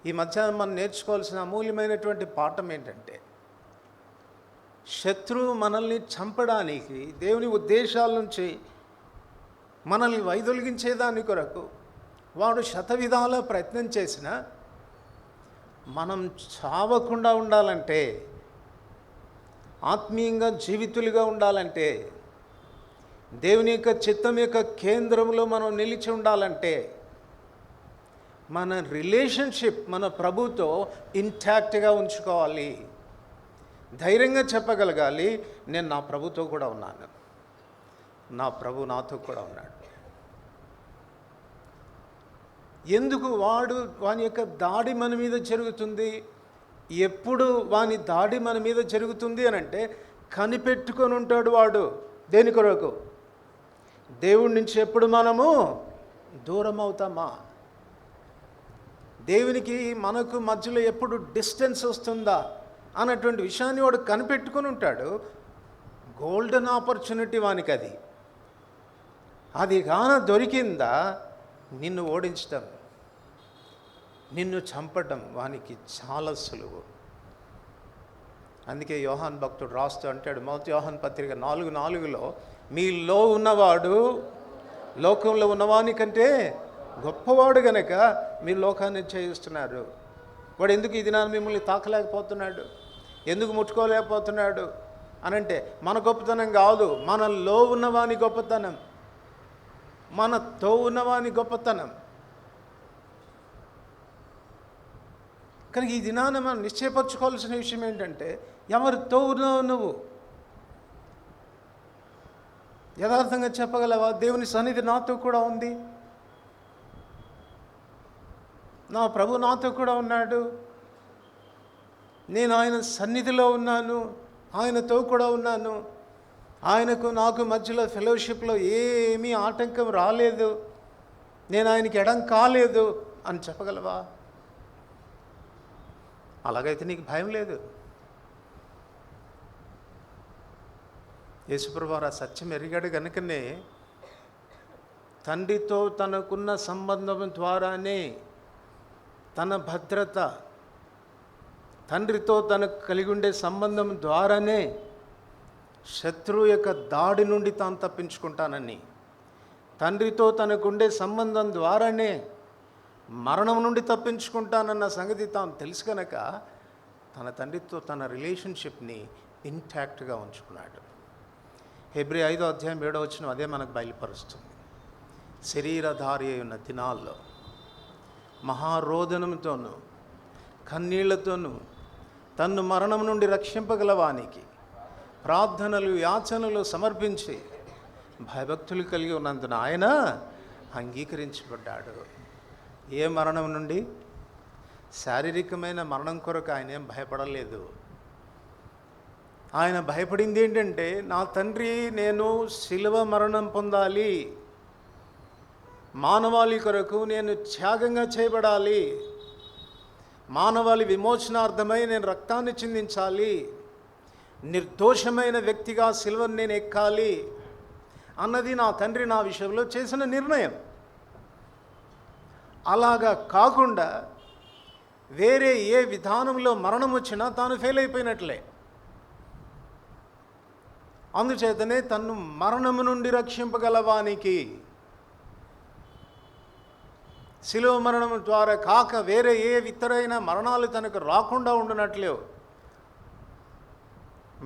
ఈ మధ్యాహ్నం మనం నేర్చుకోవాల్సిన అమూల్యమైనటువంటి పాఠం ఏంటంటే, శత్రువు మనల్ని చంపడానికి, దేవుని ఉద్దేశాల నుంచి మనల్ని వైదొలిగించేదాని కొరకు వాడు శతవిధాల ప్రయత్నం చేసిన మనం చావకుండా ఉండాలంటే, ఆత్మీయంగా జీవితులుగా ఉండాలంటే, దేవుని యొక్క చిత్తం యొక్క కేంద్రంలో మనం నిలిచి ఉండాలంటే, మన రిలేషన్షిప్ మన ప్రభుతో ఇంటాక్ట్గా ఉంచుకోవాలి. ధైర్యంగా చెప్పగలగాలి, నేను నా ప్రభుతో కూడా ఉన్నాను, నా ప్రభు నాతో కూడా ఉన్నాడు. ఎందుకు వాని యొక్క దాడి మన మీద జరుగుతుంది? ఎప్పుడు వాని దాడి మన మీద జరుగుతుంది అని అంటే, కనిపెట్టుకొని ఉంటాడు వాడు. దేని కొరకు? దేవుడి నుంచి ఎప్పుడు మనము దూరం అవుతామా, దేవునికి మనకు మధ్యలో ఎప్పుడు డిస్టెన్స్ వస్తుందా అన్నటువంటి విషయాన్ని వాడు కనిపెట్టుకొని ఉంటాడు. గోల్డెన్ ఆపర్చునిటీ వానికి అది కాన దొరికిందా, నిన్ను ఓడించడం, నిన్ను చంపటం వానికి చాలా సులువు. అందుకే యోహాన్ భక్తుడు రాస్తూ అంటాడు, మొదటి యోహాన్ పత్రిక 4:4 మీలో ఉన్నవాడు లోకంలో ఉన్నవాని కంటే గొప్పవాడు గనక మీరు లోకాన్ని చేయిస్తున్నారు. వాడు ఎందుకు ఈ దినాన్ని మిమ్మల్ని తాకలేకపోతున్నాడు, ఎందుకు ముట్టుకోలేకపోతున్నాడు అనంటే, మన గొప్పతనం కాదు, మనలో ఉన్నవాని గొప్పతనం, మనతో ఉన్నవాని గొప్పతనం. కానీ ఈ దినాన్ని మనం నిశ్చయపరచుకోవాల్సిన విషయం ఏంటంటే, ఎవరితో ఉన్నావు నువ్వు? యథార్థంగా చెప్పగలవా? దేవుని సన్నిధి నాతో కూడా ఉంది, నా ప్రభు నాతో కూడా ఉన్నాడు, నేను ఆయన సన్నిధిలో ఉన్నాను, ఆయనతో కూడా ఉన్నాను, ఆయనకు నాకు మధ్యలో ఫెలోషిప్లో ఏమీ ఆటంకం రాలేదు, నేను ఆయనకి ఎడం కాలేదు అని చెప్పగలవా? అలాగైతే నీకు భయం లేదు. యేసుప్రభువు ఆ సత్యం ఎరిగాడు కనుకనే తండ్రితో తనకున్న సంబంధం ద్వారానే తన భద్రత, తండ్రితో తనకు కలిగి ఉండే సంబంధం ద్వారానే శత్రువు యొక్క దాడి నుండి తాను తప్పించుకుంటానని, తండ్రితో తనకుండే సంబంధం ద్వారానే మరణం నుండి తప్పించుకుంటానన్న సంగతి తాను తెలుసు కనుక తన తండ్రితో తన రిలేషన్షిప్ని ఇంటాక్ట్గా ఉంచుకున్నాడు. హెబ్రీ 5వ అధ్యాయం 7వ వచనం అదే మనకు బయలుపరుస్తుంది. శరీరధారి అయిన దినాల్లో మహారోదనంతోనూ కన్నీళ్లతోనూ తన్ను మరణం నుండి రక్షింపగలవానికి ప్రార్థనలు యాచనలు సమర్పించి భయభక్తులు కలిగి ఉన్నందున ఆయన అంగీకరించబడ్డాడు. ఏ మరణం నుండి? శారీరకమైన మరణం కొరకు ఆయన ఏం భయపడలేదు. ఆయన భయపడింది ఏంటంటే, నా తండ్రి నేను శిలువ మరణం పొందాలి, మానవాళి కొరకు నేను త్యాగంగా చేయబడాలి, మానవాళి విమోచనార్థమై నేను రక్తాన్ని చిందించాలి, నిర్దోషమైన వ్యక్తిగా శిలువను నేను ఎక్కాలి అన్నది నా తండ్రి నా విషయంలో చేసిన నిర్ణయం. అలాగా కాకుండా వేరే ఏ విధానంలో మరణం వచ్చినా తాను ఫెయిల్ అయిపోయినట్లే. అందుచేతనే తన్ను మరణము నుండి రక్షింపగలవానికి, శిలువ మరణం ద్వారా కాక వేరే ఏ ఇతరైన మరణాలు తనకు రాకుండా ఉండినట్లే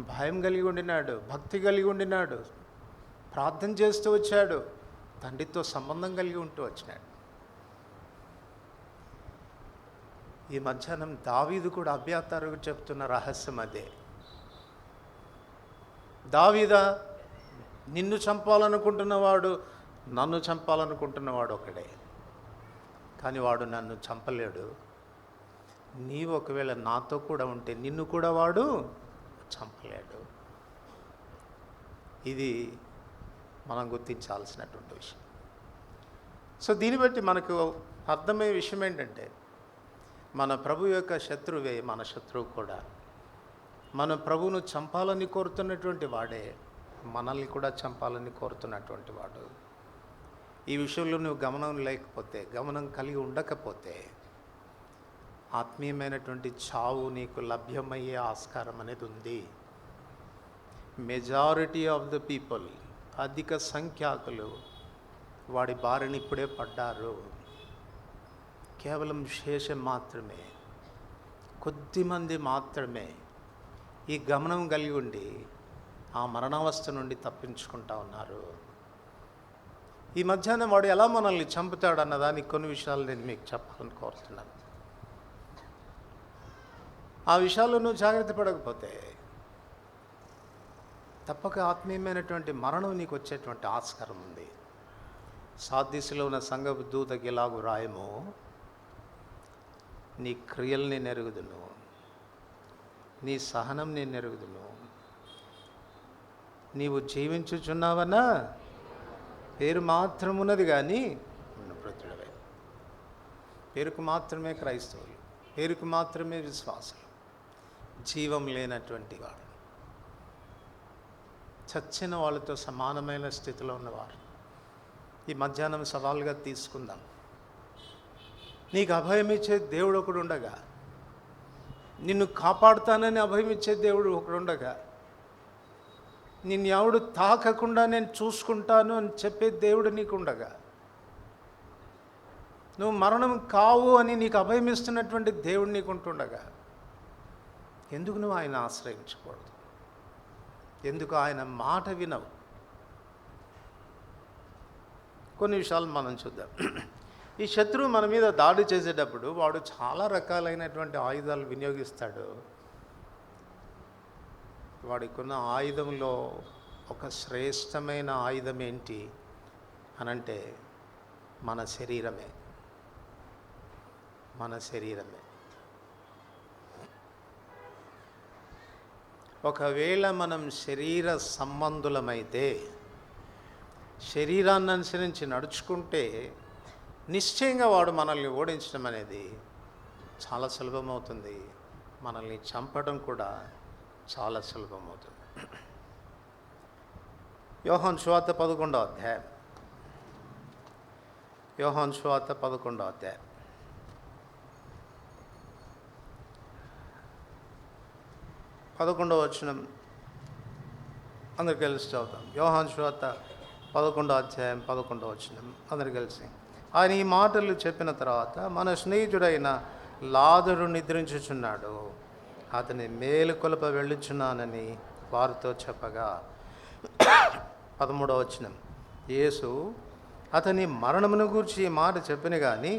భయం కలిగి ఉండినాడు, భక్తి కలిగి ఉండినాడు, ప్రార్థన చేస్తూ వచ్చాడు, తండ్రితో సంబంధం కలిగి ఉంటూ వచ్చినాడు. ఈ మధ్యాహ్నం దావీదు కూడా అబ్యాతారుకు చెప్తున్న రహస్యం అదే. దావీదా, నిన్ను చంపాలనుకుంటున్నవాడు, నన్ను చంపాలనుకుంటున్నవాడు ఒకడే, కానీ వాడు నన్ను చంపలేడు. నీవు ఒకవేళ నాతో కూడా ఉంటే నిన్ను కూడా వాడు చంపలేడు. ఇది మనం గుర్తించాల్సినటువంటి విషయం. సో దీన్ని బట్టి మనకు అర్థమయ్యే విషయం ఏంటంటే, మన ప్రభు యొక్క శత్రువే మన శత్రువు కూడా. మన ప్రభువును చంపాలని కోరుతున్నటువంటి వాడే మనల్ని కూడా చంపాలని కోరుతున్నటువంటి వాడు. ఈ విషయంలో నువ్వు గమనం లేకపోతే, గమనం కలిగి ఉండకపోతే ఆత్మీయమైనటువంటి చావు నీకు లభ్యమయ్యే ఆస్కారం అనేది ఉంది. మెజారిటీ ఆఫ్ ద పీపుల్, అధిక సంఖ్యాకులు వాడి బారిన ఇప్పుడే పడ్డారు. కేవలం శేషం మాత్రమే, కొద్దిమంది మాత్రమే ఈ గమనం కలిగి ఉండి ఆ మరణావస్థ నుండి తప్పించుకుంటా ఉన్నారు. ఈ మధ్యాహ్నం వాడు ఎలా మనల్ని చంపుతాడు అన్నదానికి కొన్ని విషయాలు నేను మీకు చెప్పాలని కోరుతున్నాను. ఆ విషయాల్లో నువ్వు జాగ్రత్త పడకపోతే తప్పక ఆత్మీయమైనటువంటి మరణం నీకు వచ్చేటువంటి ఆస్కారం ఉంది. సార్దీసులో ఉన్న సంఘపు దూతకి ఎలాగూ రాయము, నీ క్రియల్ని నెరుగుదును, నీ సహనం నేను నెరుగుదును, నీవు జీవించుచున్నావన్నా పేరు మాత్రం ఉన్నది కానీ మృతుడవే. పేరుకు మాత్రమే క్రైస్తవులు, పేరుకు మాత్రమే విశ్వాసులు, జీవం లేనటువంటి వాడు, చచ్చిన వాళ్ళతో సమానమైన స్థితిలో ఉన్నవారు. ఈ మధ్యాహ్నం సవాలుగా తీసుకుందాం. నీకు అభయం ఇచ్చే దేవుడు ఒకడు ఉండగా, నిన్ను కాపాడుతానని అభయం ఇచ్చే దేవుడు ఒకడు ఉండగా, నిన్ను ఎవడు తాకకుండా నేను చూసుకుంటాను అని చెప్పే దేవుడు నీకు ఉండగా, నువ్వు మరణం కావు అని నీకు అభయం ఇస్తున్నటువంటి దేవుడు నీకు ఉంటుండగా, ఎందుకు నువ్వు ఆయన ఆశ్రయించకూడదు? ఎందుకు ఆయన మాట వినవు? కొన్ని విషయాలు మనం చూద్దాం. ఈ శత్రువు మన మీద దాడి చేసేటప్పుడు వాడు చాలా రకాలైనటువంటి ఆయుధాలు వినియోగిస్తాడు. వాడికున్న ఆయుధంలో ఒక శ్రేష్టమైన ఆయుధం ఏంటి అనంటే మన శరీరమే. మన శరీరమే. ఒకవేళ మనం శరీర సంబంధులమైతే, శరీరాన్ని అనుసరించి నడుచుకుంటే నిశ్చయంగా వాడు మనల్ని ఓడించడం అనేది చాలా సులభమవుతుంది. మనల్ని చంపడం కూడా చాలా సులభమవుతుంది. యోహాను సువార్త 11వ అధ్యాయం. యోహాను సువార్త 11వ అధ్యాయం 11వ వచనం. అందరు కలిసి చదువుతాం. యోహాను సువార్త 11వ అధ్యాయం 11వ వచనం. అందరు కలిసి. ఆయన ఈ మాటలు చెప్పిన తర్వాత, మన స్నేహితుడైన లాజరు నిద్రించుచున్నాడు, అతని మేలుకొలప వెళ్ళుచున్నానని వారితో చెప్పగా 13వ వచనం. యేసు అతని మరణమును గూర్చి ఈ మాట చెప్పిన కానీ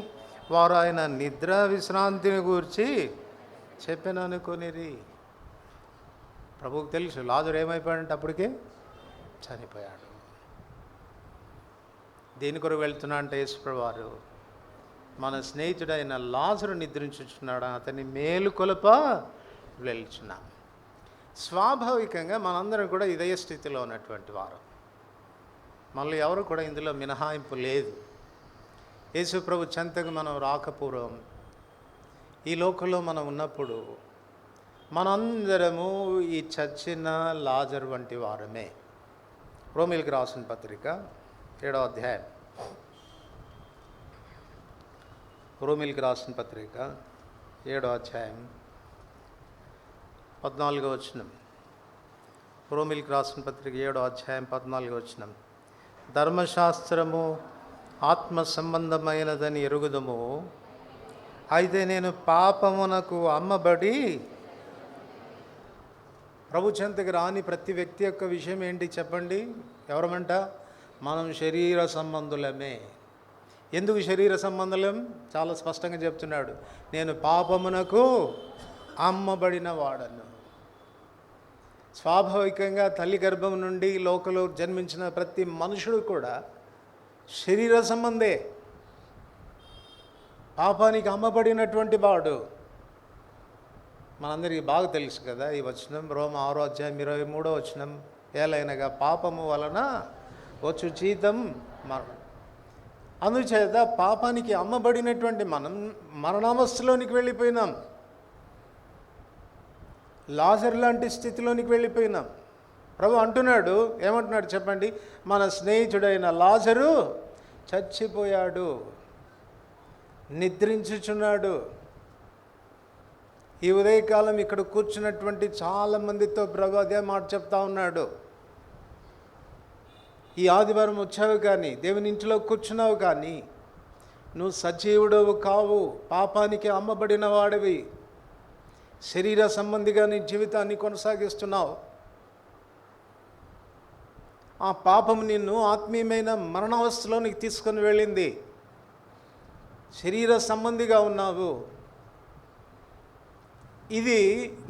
వారు ఆయన నిద్ర విశ్రాంతిని గూర్చి చెప్పిననుకొనిరి. ప్రభువుకు తెలుసు లాజరు ఏమైపోయాడంటే అప్పటికే చనిపోయాడు. దేని కొరకు వెళ్తున్నా అంటే యేసుప్రభువు వారు మన స్నేహితుడైన లాజరు నిద్రించుచున్నాడు, అతని మేలుకొలప వెళ్తున్నాం. స్వాభావికంగా మనందరం కూడా ఇదే స్థితిలో ఉన్నటువంటి వారు. మళ్ళీ ఎవరు కూడా ఇందులో మినహాయింపు లేదు. యేసుప్రభు చెంతకు మనం రాకపూర్వం ఈ లోకంలో మనం ఉన్నప్పుడు మనందరము ఈ చచ్చిన లాజరు వంటి వారమే. రోమీయులకు రాసిన పత్రిక 7వ అధ్యాయం. రోమీయులకు రాసిన పత్రిక 7వ అధ్యాయం 14వ వచనం. రోమీయులకు రాసిన పత్రిక 7వ అధ్యాయం 14వ వచనం. ధర్మశాస్త్రము ఆత్మ సంబంధమైనదని ఎరుగుదుము, అయితే నేను పాపమునకు అమ్మబడి. ప్రభు చెంతకు రాని ప్రతి వ్యక్తి యొక్క విషయం ఏంటి చెప్పండి? ఎవరమంట? మనం శరీర సంబంధులమే. ఎందుకు శరీర సంబంధులం? చాలా స్పష్టంగా చెప్తున్నాడు, నేను పాపమునకు అమ్మబడిన వాడను. స్వాభావికంగా తల్లి గర్భం నుండి లోకంలో జన్మించిన ప్రతి మనుషుడు కూడా శరీర సంబంధే, పాపానికి అమ్మబడినటువంటి వాడు. మనందరికీ బాగా తెలుసు కదా ఈ వచనం, రోమ 6వ అధ్యాయం 23వ వచనం. ఏలైనగా పాపము వలన వచ్చు జీతం మరణం. అందుచేత పాపానికి అమ్మబడినటువంటి మనం మరణావస్థలోనికి వెళ్ళిపోయినాం. లాజరు లాంటి స్థితిలోనికి వెళ్ళిపోయినాం. ప్రభు అంటున్నాడు, ఏమంటున్నాడు చెప్పండి? మన స్నేహితుడైన లాజరు చచ్చిపోయాడు, నిద్రించుచున్నాడు. ఈ ఉదయకాలం ఇక్కడ కూర్చున్నటువంటి చాలామందితో ప్రభు అదే మాట చెప్తా ఉన్నాడు. ఈ ఆదివారం వచ్చావు కానీ, దేవుని ఇంటిలో కూర్చున్నావు కానీ, నువ్వు సజీవుడవు కావు, పాపానికి అమ్మబడిన వాడివి. శరీర సంబంధిగా నీ జీవితాన్ని కొనసాగిస్తున్నావు. ఆ పాపం నిన్ను ఆత్మీయమైన మరణావస్థలోనికి తీసుకొని వెళ్ళింది. శరీర సంబంధిగా ఉన్నావు. ఇది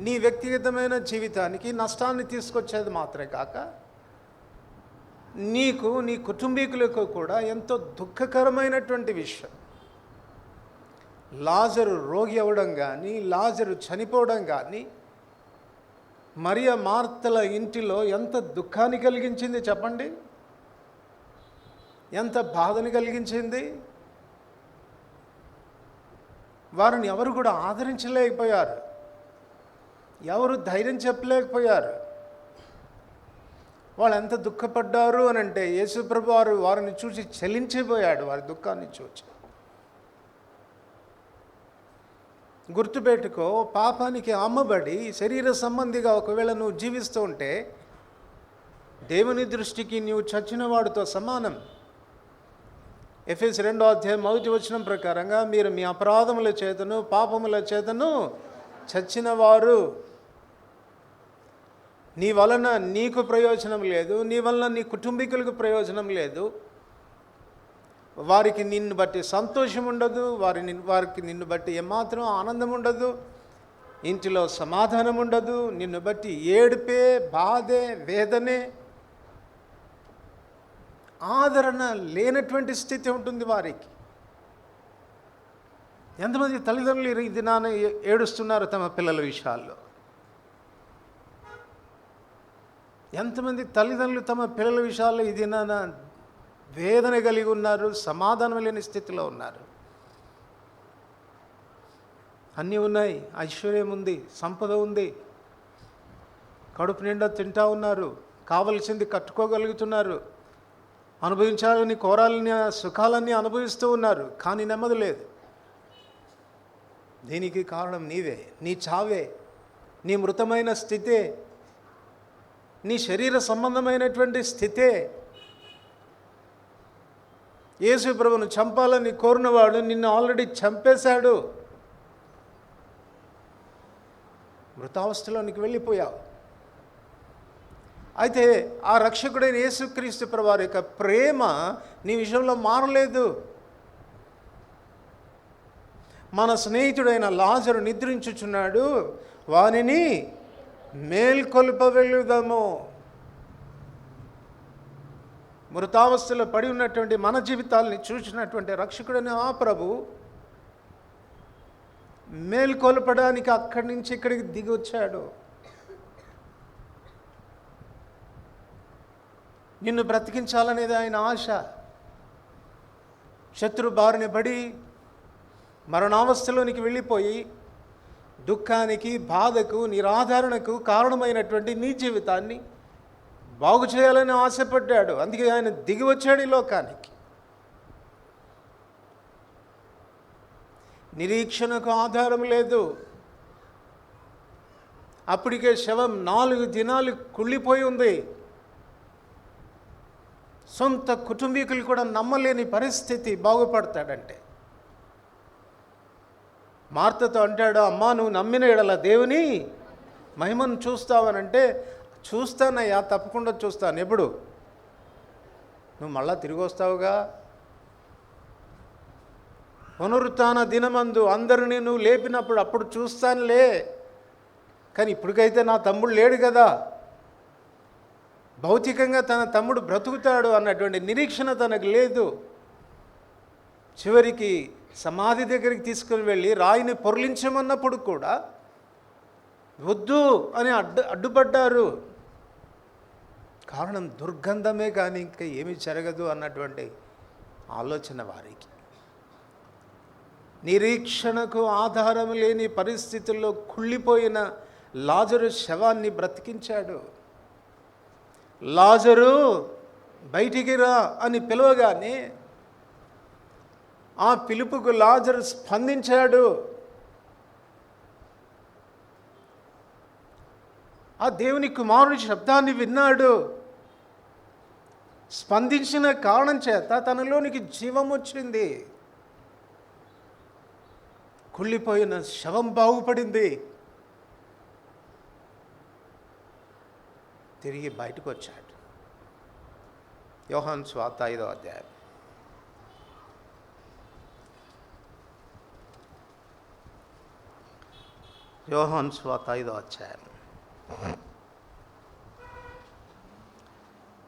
నీ వ్యక్తిగతమైన జీవితానికి నష్టాన్ని తీసుకొచ్చేది మాత్రమే కాక, నీకు నీ కుటుంబీకులకు కూడా ఎంతో దుఃఖకరమైనటువంటి విషయం. లాజరు రోగి అవ్వడం కానీ, లాజరు చనిపోవడం కానీ మరియ మార్తల ఇంటిలో ఎంత దుఃఖాన్ని కలిగించింది చెప్పండి? ఎంత బాధని కలిగించింది? వారిని ఎవరు కూడా ఆదరించలేకపోయారు, ఎవరు ధైర్యం చెప్పలేకపోయారు. వాళ్ళు ఎంత దుఃఖపడ్డారు అని అంటే, యేసుప్రభు వారు వారిని చూసి చలించిపోయాడు, వారి దుఃఖాన్ని చూసి. గుర్తుపెట్టుకో, పాపానికి అమ్మబడి శరీర సంబంధిగా ఒకవేళ నువ్వు జీవిస్తూ ఉంటే దేవుని దృష్టికి నీవు చచ్చిన వాడితో సమానం. ఎఫెసీ 2వ అధ్యాయం 1వ వచనం ప్రకారంగా మీరు మీ అపరాధముల చేతను పాపముల చేతను చచ్చిన వారు. నీ వలన నీకు ప్రయోజనం లేదు, నీ వలన నీ కుటుంబీకులకు ప్రయోజనం లేదు. వారికి నిన్ను బట్టి సంతోషం ఉండదు, వారికి నిన్ను బట్టి ఏమాత్రం ఆనందం ఉండదు, ఇంటిలో సమాధానం ఉండదు. నిన్ను బట్టి ఏడుపే, బాధే, వేదనే, ఆదరణ లేనటువంటి స్థితి ఉంటుంది వారికి. ఎంతమంది తల్లిదండ్రులు ఈ దినాన ఏడుస్తున్నారు తమ పిల్లల విషయాల్లో? ఎంతమంది తల్లిదండ్రులు తమ పిల్లల విషయాల్లో ఈ దినాన వేదన కలిగి ఉన్నారు, సమాధానం లేని స్థితిలో ఉన్నారు. అన్నీ ఉన్నాయి, ఐశ్వర్యం ఉంది, సంపద ఉంది, కడుపు నిండా తింటా ఉన్నారు, కావలసింది కట్టుకోగలుగుతున్నారు, అనుభవించాలని కోరాలని సుఖాలన్నీ అనుభవిస్తూ ఉన్నారు, కానీ నెమ్మది లేదు. దీనికి కారణం నీవే, నీ చావే, నీ మృతమైన స్థితే. నీ శరీర సంబంధమైనటువంటి స్థితే. యేసు ప్రభువును చంపాలని కోరినవాడు నిన్ను ఆల్రెడీ చంపేశాడు. మృతావస్థలోనికి వెళ్ళిపోయావు. అయితే ఆ రక్షకుడైన యేసుక్రీస్తు ప్రభువారి యొక్క ప్రేమ నీ విషయంలో మారలేదు. మన స్నేహితుడైన లాజరు నిద్రించుచున్నాడు, వానిని మేల్కొల్ప వెళ్ళుదాము. మృతావస్థలో పడి ఉన్నటువంటి మన జీవితాలని చూసినటువంటి రక్షకుడైన ఆ ప్రభు మేల్కొల్పడానికి అక్కడి నుంచి ఇక్కడికి దిగి వచ్చాడు. నిన్ను బ్రతికించాలనేది ఆయన ఆశ. శత్రు బారిన పడి మరణావస్థలోనికి వెళ్ళిపోయి దుఃఖానికి, బాధకు, నిరాధారణకు కారణమైనటువంటి నీ జీవితాన్ని బాగు చేయాలని ఆశపడ్డాడు. అందుకే ఆయన దిగి వచ్చాడు ఈ లోకానికి. నిరీక్షణకు ఆధారం లేదు. అప్పటికే శవం 4 దినాలు కుళ్ళిపోయి ఉంది. సొంత కుటుంబీకులు కూడా నమ్మలేని పరిస్థితి. బాగుపడతాడంటే మార్తతో అంటాడు, అమ్మా నువ్వు నమ్మిన ఎడల దేవుని మహిమను చూస్తావనంటే, చూస్తానయ్యా, తప్పకుండా చూస్తాను. ఎప్పుడు? నువ్వు మళ్ళా తిరిగి వస్తావుగా. పునరుత్థాన దినమందు అందరినీ నువ్వు లేపినప్పుడు అప్పుడు చూస్తానులే. కానీ ఇప్పటికైతే నా తమ్ముడు లేడు కదా, భౌతికంగా తన తమ్ముడు బ్రతుకుతాడు అన్నటువంటి నిరీక్షణ తనకు లేదు. చివరికి సమాధి దగ్గరికి తీసుకుని వెళ్ళి రాయిని పొర్లించమన్నప్పుడు కూడా వద్దు అని అడ్డుపడ్డారు. కారణం దుర్గంధమే కానీ ఇంకా ఏమీ జరగదు అన్నటువంటి ఆలోచన వారికి. నిరీక్షణకు ఆధారం లేని పరిస్థితుల్లో కుళ్ళిపోయిన లాజరు శవాన్ని బ్రతికించాడు. లాజరు బయటికి రా అని పిలవగానే ఆ పిలుపుకు లాజరు స్పందించాడు. ఆ దేవుని కుమారుని శబ్దాన్ని విన్నాడు. స్పందించిన కారణం చేత తనలోనికి జీవం వచ్చింది. కుళ్ళిపోయిన శవం బాగుపడింది. తిరిగి బయటకు వచ్చాడు. యోహాను సువార్త 5వ అధ్యాయం. యోహాను సువార్త 5వ అధ్యాయం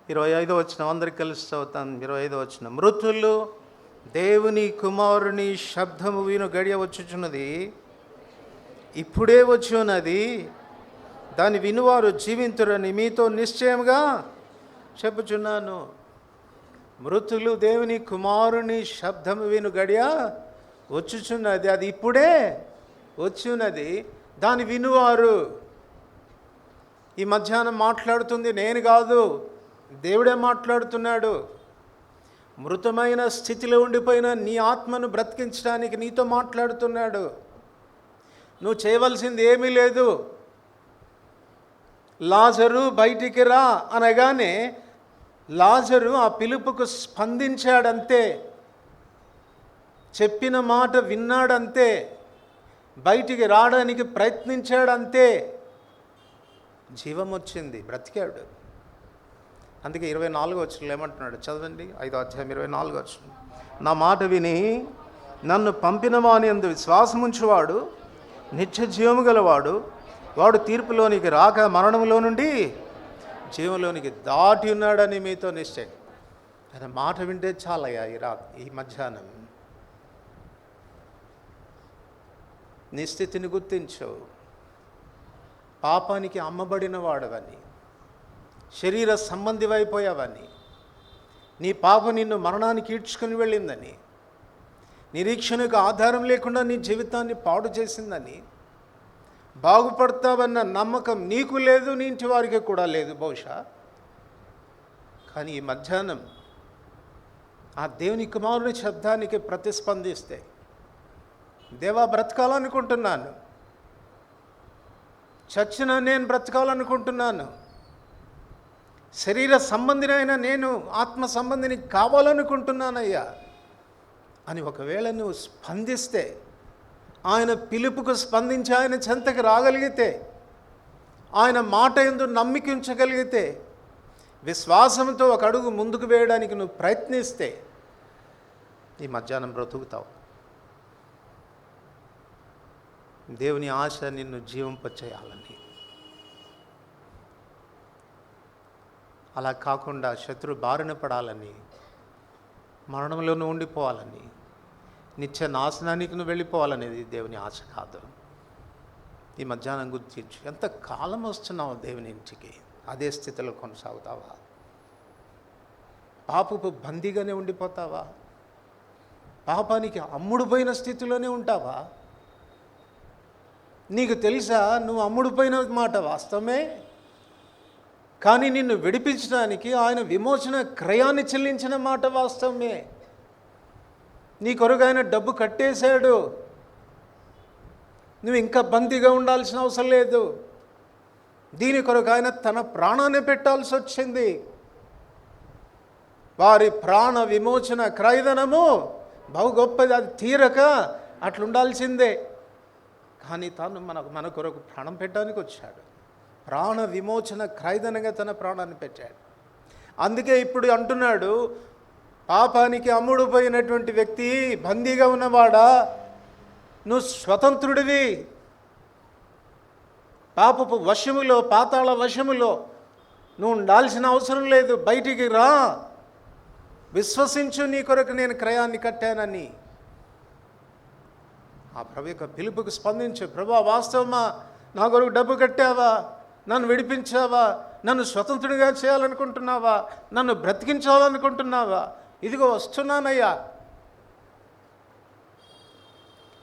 25వ వచనం. అందరికి కలిసి చదువుతాను. 25వ వచనం. మృతులు దేవుని కుమారుని శబ్దము విను గడియ వచ్చుచున్నది, ఇప్పుడే వచ్చి ఉన్నది, దాని వినువారు జీవింతురని మీతో నిశ్చయంగా చెప్పుచున్నాను. మృతులు దేవుని కుమారుని శబ్దము విను గడియ వచ్చుచున్నది, అది ఇప్పుడే వచ్చి ఉన్నది, దాని వినువారు. ఈ మధ్యాహ్నం మాట్లాడుతుంది నేను కాదు, దేవుడే మాట్లాడుతున్నాడు. మృతమైన స్థితిలో ఉండిపోయిన నీ ఆత్మను బ్రతికించడానికి నీతో మాట్లాడుతున్నాడు. నువ్వు చేయవలసింది ఏమీ లేదు. లాజరు బయటికి రా అనగానే లాజరు ఆ పిలుపుకు స్పందించాడంతే, చెప్పిన మాట విన్నాడంతే, బయటికి రావడానికి ప్రయత్నించాడంతే. జీవం వచ్చింది, బ్రతికాడు. అందుకే 24వ వచనంలో ఏమంటున్నాడు చదవండి. 5వ అధ్యాయం 24వ వచనం. నా మాట విని నన్ను పంపిన వాని యందు విశ్వాసముంచువాడు నిత్య జీవము గలవాడు, వాడు తీర్పులోనికి రాక మరణంలో నుండి జీవంలోనికి దాటి ఉన్నాడని మీతో నిశ్చయం. ఆయన మాట వింటే చాలయ్యా. ఈ మధ్యాహ్నం నీ స్థితిని గుర్తించు. పాపానికి అమ్మబడిన వాడవని, శరీర సంబంధివైపోయావని, నీ పాపం నిన్ను మరణానికి ఈడ్చుకుని వెళ్ళిందని, నిరీక్షణకు ఆధారం లేకుండా నీ జీవితాన్ని పాడు చేసిందని, బాగుపడతావన్న నమ్మకం నీకు లేదు, నీ ఇంటి వారికి కూడా లేదు బహుశా. కానీ ఈ మధ్యాహ్నం ఆ దేవుని కుమారుని శబ్దానికి ప్రతిస్పందిస్తే, దేవా బ్రతకాలనుకుంటున్నాను, చచ్చిన నేను బ్రతకాలనుకుంటున్నాను, శరీర సంబంధినైనా నేను ఆత్మ సంబంధిని కావాలనుకుంటున్నానయ్యా అని ఒకవేళ నువ్వు స్పందిస్తే, ఆయన పిలుపుకు స్పందించి ఆయన చెంతకు రాగలిగితే, ఆయన మాట యందు నమ్మిక ఉంచగలిగితే, విశ్వాసంతో ఒక అడుగు ముందుకు వేయడానికి నువ్వు ప్రయత్నిస్తే ఈ మధ్యాహ్నం బ్రతుకుతావు. దేవుని ఆశ నిన్ను జీవింపచేయాలని, అలా కాకుండా శత్రు బారిన పడాలని, మరణంలోనూ ఉండిపోవాలని, నిత్య నాశనానికి నువ్వు వెళ్ళిపోవాలనేది దేవుని ఆశ కాదు. ఈ మధ్యాహ్నం గుర్తించు, ఎంత కాలం వస్తున్నావు దేవుని ఇంటికి, అదే స్థితిలో కొనసాగుతావా? పాపపు బందీగానే ఉండిపోతావా? పాపానికి అమ్ముడుపోయిన స్థితిలోనే ఉంటావా? నీకు తెలుసా నువ్వు అమ్ముడుపోయిన మాట వాస్తవమే, కానీ నిన్ను విడిపించడానికి ఆయన విమోచన క్రయాన్ని చెల్లించిన మాట వాస్తవమే. నీ కొరకు ఆయన డబ్బు కట్టేశాడు, నువ్వు ఇంకా బందీగా ఉండాల్సిన అవసరం లేదు. దీని కొరకు ఆయన తన ప్రాణాన్ని పెట్టాల్సి వచ్చింది. వారి ప్రాణ విమోచన క్రయధనము బహు గొప్పది, అది తీరక అట్లుండాల్సిందే. కానీ తాను మన కొరకు ప్రాణం పెట్టడానికి వచ్చాడు. ప్రాణ విమోచన క్రయధనంగా తన ప్రాణాన్ని పెట్టాడు. అందుకే ఇప్పుడు అంటున్నాడు, పాపానికి అమ్ముడుపోయినటువంటి వ్యక్తి, బందీగా ఉన్నవాడా, నువ్వు స్వతంత్రుడివి. పాపపు వశములో, పాతాళ వశములో నువ్వు ఉండాల్సిన అవసరం లేదు. బయటికి రా, విశ్వసించు, నీ కొరకు నేను క్రయాన్ని కట్టానని. ఆ ప్రభు యొక్క పిలుపుకు స్పందించు. ప్రభా, వాస్తవమా, నా కొరకు డబ్బు కట్టావా, నన్ను విడిపించావా, నన్ను స్వతంత్రుడిగా చేయాలనుకుంటున్నావా, నన్ను బ్రతికించాలనుకుంటున్నావా, ఇదిగో వస్తున్నానయ్యా.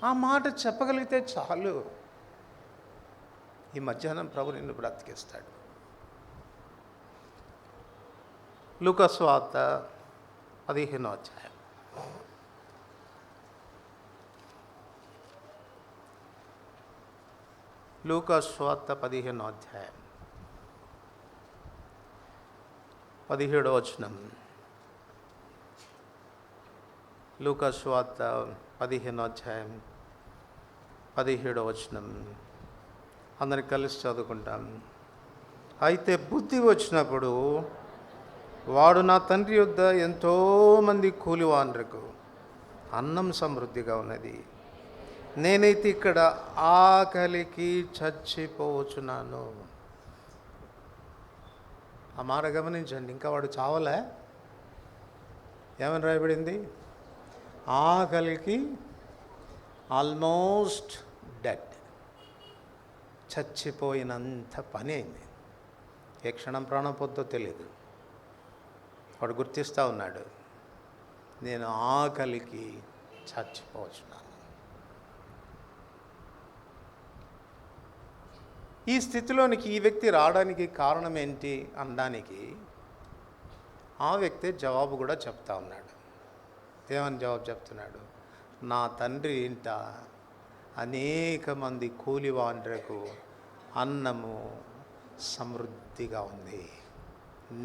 ఆ మాట చెప్పగలిగితే చాలు, ఈ మధ్యాహ్నం ప్రభు నిన్ను బ్రతికిస్తాడు. లూకా సువార్త 15వ అధ్యాయం. లూకా సువార్త 15వ అధ్యాయం 17వ వచనం. లూకా సువార్త 15వ అధ్యాయం 17వ వచనం. అందరికి కలిసి చదువుకుంటాం. అయితే బుద్ధి వచ్చినప్పుడు వాడు నా తండ్రి యొద్ద ఎంతోమంది కూలివానరకు అన్నం సమృద్ధిగా ఉన్నది, నేనైతే ఇక్కడ ఆకలికి చచ్చిపోవచ్చున్నాను. ఆ మాట గమనించండి. ఇంకా వాడు చావలే. ఏమని రాయబడింది? ఆకలికి ఆల్మోస్ట్ డెడ్, చచ్చిపోయినంత పని అయింది. ఏ క్షణం ప్రాణం పొద్దో తెలియదు. వాడు గుర్తిస్తూ ఉన్నాడు, నేను ఆకలికి చచ్చిపోవచ్చున్నాను. ఈ స్థితిలోనికి ఈ వ్యక్తి రావడానికి కారణం ఏంటి అనడానికి ఆ వ్యక్తి జవాబు కూడా చెప్తా ఉన్నాడు. ఏమని జవాబు చెప్తున్నాడు? నా తండ్రి ఇంట అనేక మంది కూలివాండ్రకు అన్నము సమృద్ధిగా ఉంది,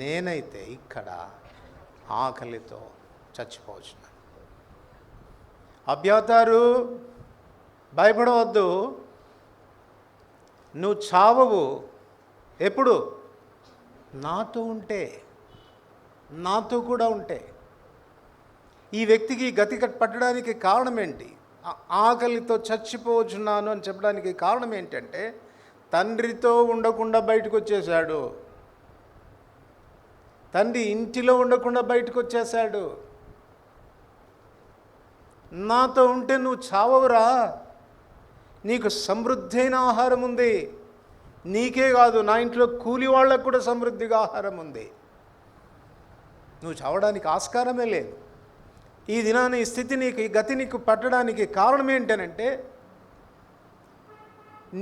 నేనైతే ఇక్కడ ఆకలితో చచ్చిపోవచ్చున్నాను. అబ్యాతారు, భయపడవద్దు, నువ్వు చావవు. ఎప్పుడు? నాతో ఉంటే, నాతో కూడా ఉంటే. ఈ వ్యక్తికి గతి పట్టడానికి కారణం ఏంటి? ఆకలితో చచ్చిపోవచ్చున్నాను అని చెప్పడానికి కారణం ఏంటంటే, తండ్రితో ఉండకుండా బయటకు వచ్చేసాడు. తండ్రి ఇంటిలో ఉండకుండా బయటకు వచ్చేసాడు. నాతో ఉంటే నువ్వు చావవురా, నీకు సమృద్ధైన ఆహారం ఉంది. నీకే కాదు, నా ఇంట్లో కూలి వాళ్ళకు కూడా సమృద్ధిగా ఆహారం ఉంది. నువ్వు చావడానికి ఆస్కారమే లేదు. ఈ దినాన్ని, ఈ స్థితి నీకు, ఈ గతి నీకు పట్టడానికి కారణం ఏంటనంటే,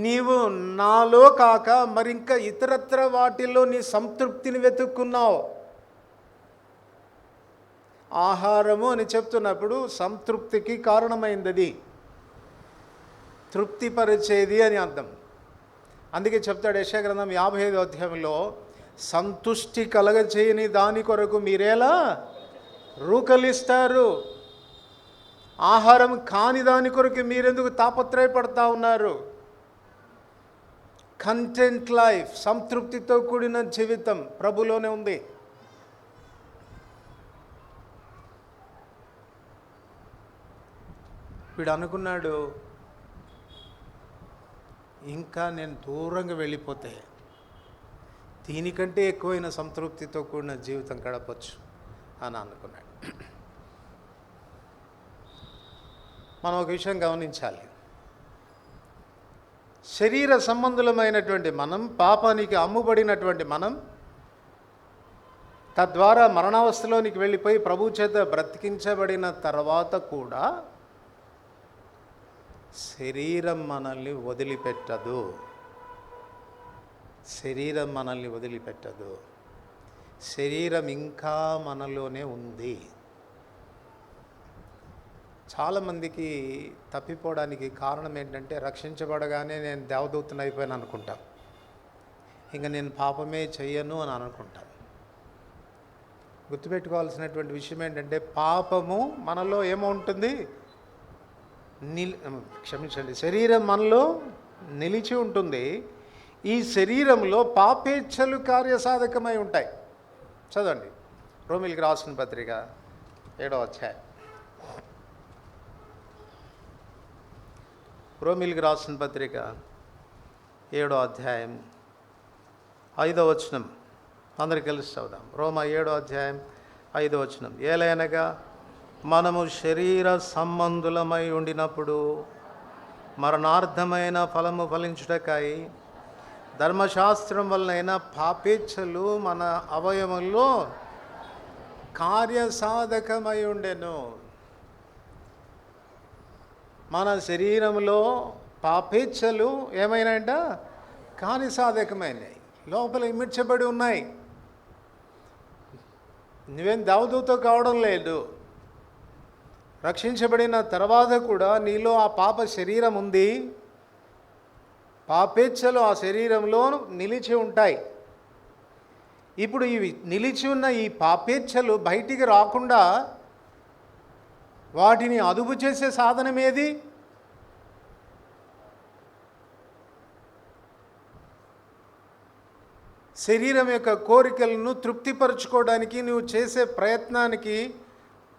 నీవు నాలో కాక మరింక ఇతరత్ర వాటిల్లో నీ సంతృప్తిని వెతుక్కున్నావు. ఆహారము అని చెప్తున్నప్పుడు సంతృప్తికి కారణమైంది, అది తృప్తిపరిచేది అని అర్థం. అందుకే చెప్తాడు యెషయా గ్రంథం 55వ అధ్యాయంలో, సంతుష్టి కలగచేయని దాని కొరకు మీరేలా రూకలిస్తారు? ఆహారం కాని దాని కొరకు మీరెందుకు తాపత్రయపడతా ఉన్నారు? కంటెంట్ లైఫ్, సంతృప్తితో కూడిన జీవితం ప్రభులోనే ఉంది. వీడు అనుకున్నాడు, ఇంకా నేను దూరంగా వెళ్ళిపోతే దీనికంటే ఎక్కువైన సంతృప్తితో కూడిన జీవితం గడపచ్చు అని అనుకున్నాడు. మనం ఒక విషయం గమనించాలి. శరీర సంబంధులమైనటువంటి మనం, పాపానికి అమ్ముబడినటువంటి మనం, తద్వారా మరణావస్థలోనికి వెళ్ళిపోయి ప్రభు చేత బ్రతికించబడిన తర్వాత కూడా శరీరం మనల్ని వదిలిపెట్టదు. శరీరం మనల్ని వదిలిపెట్టదు. శరీరం ఇంకా మనలోనే ఉంది. చాలామందికి తప్పిపోవడానికి కారణం ఏంటంటే, రక్షించబడగానే నేను దేవదూతను అయిపోయాను అనుకుంటాం, ఇంకా నేను పాపమే చెయ్యను అని అనుకుంటాం. గుర్తుపెట్టుకోవాల్సినటువంటి విషయం ఏంటంటే, పాపము మనలో ఏమో ఉంటుంది, శరీరం మనలో నిలిచి ఉంటుంది. ఈ శరీరంలో పాపేచ్ఛలు కార్యసాధకమై ఉంటాయి. చదవండి, రోమిలికి రాసిన పత్రిక 7వ అధ్యాయం. రోమిలికి రాసిన పత్రిక 7వ అధ్యాయం 5వ వచనం. అందరికి కలిసి చదువుదాం. రోమా 7వ అధ్యాయం 5వ వచనం. ఏలైనగా మనము శరీర సంబంధులమై ఉండినప్పుడు మరణార్థమైన ఫలము ఫలించుటకై ధర్మశాస్త్రం వలనైన పాపేచ్ఛలు మన అవయవంలో కార్యసాధకమై ఉండెను. మన శరీరంలో పాపేచ్ఛలు ఏమైనాయంట? కార్యసాధకమైనవి, లోపల ఇమిడ్చబడి ఉన్నాయి. నువ్వేం దేవదూత కావడం లేదు. రక్షించబడిన తర్వాత కూడా నీలో ఆ పాప శరీరం ఉంది. పాపేచ్ఛలు ఆ శరీరంలో నిలిచి ఉంటాయి. ఇప్పుడు ఇవి నిలిచి ఉన్న ఈ పాపేచ్ఛలు బయటికి రాకుండా వాటిని అదుపు చేసే సాధనం ఏది? శరీరం యొక్క కోరికలను తృప్తిపరచుకోవడానికి నువ్వు చేసే ప్రయత్నానికి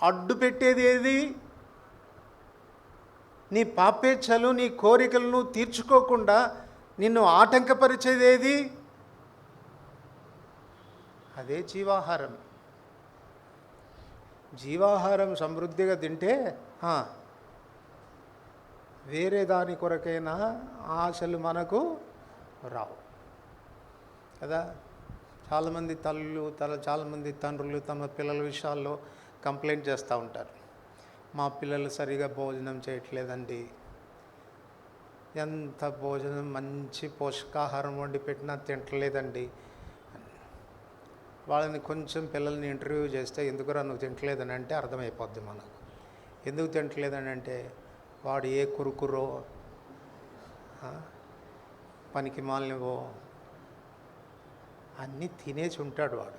అడ్డు పెట్టేది ఏది? నీ పాపేచ్ఛలు, నీ కోరికలను తీర్చుకోకుండా నిన్ను ఆటంకపరిచేది ఏది? అదే జీవాహారం. జీవాహారం సమృద్ధిగా తింటే వేరే దాని కొరకైనా ఆశలు మనకు రావు కదా. చాలామంది చాలామంది తండ్రులు తమ పిల్లల విషయాల్లో కంప్లైంట్ చేస్తూ ఉంటారు. మా పిల్లలు సరిగా భోజనం చేయట్లేదండి, ఎంత భోజనం మంచి పోషకాహారం వండి పెట్టినా తింటలేదండి. వాళ్ళని కొంచెం పిల్లల్ని ఇంటర్వ్యూ చేస్తే, ఎందుకురా నువ్వు తింటలేదని అంటే అర్థమైపోద్ది మనకు. ఎందుకు తింటలేదని అంటే, వాడు ఏ కురుకురో పనికి మాలినవో అన్నీ తినేసి ఉంటాడు వాడు.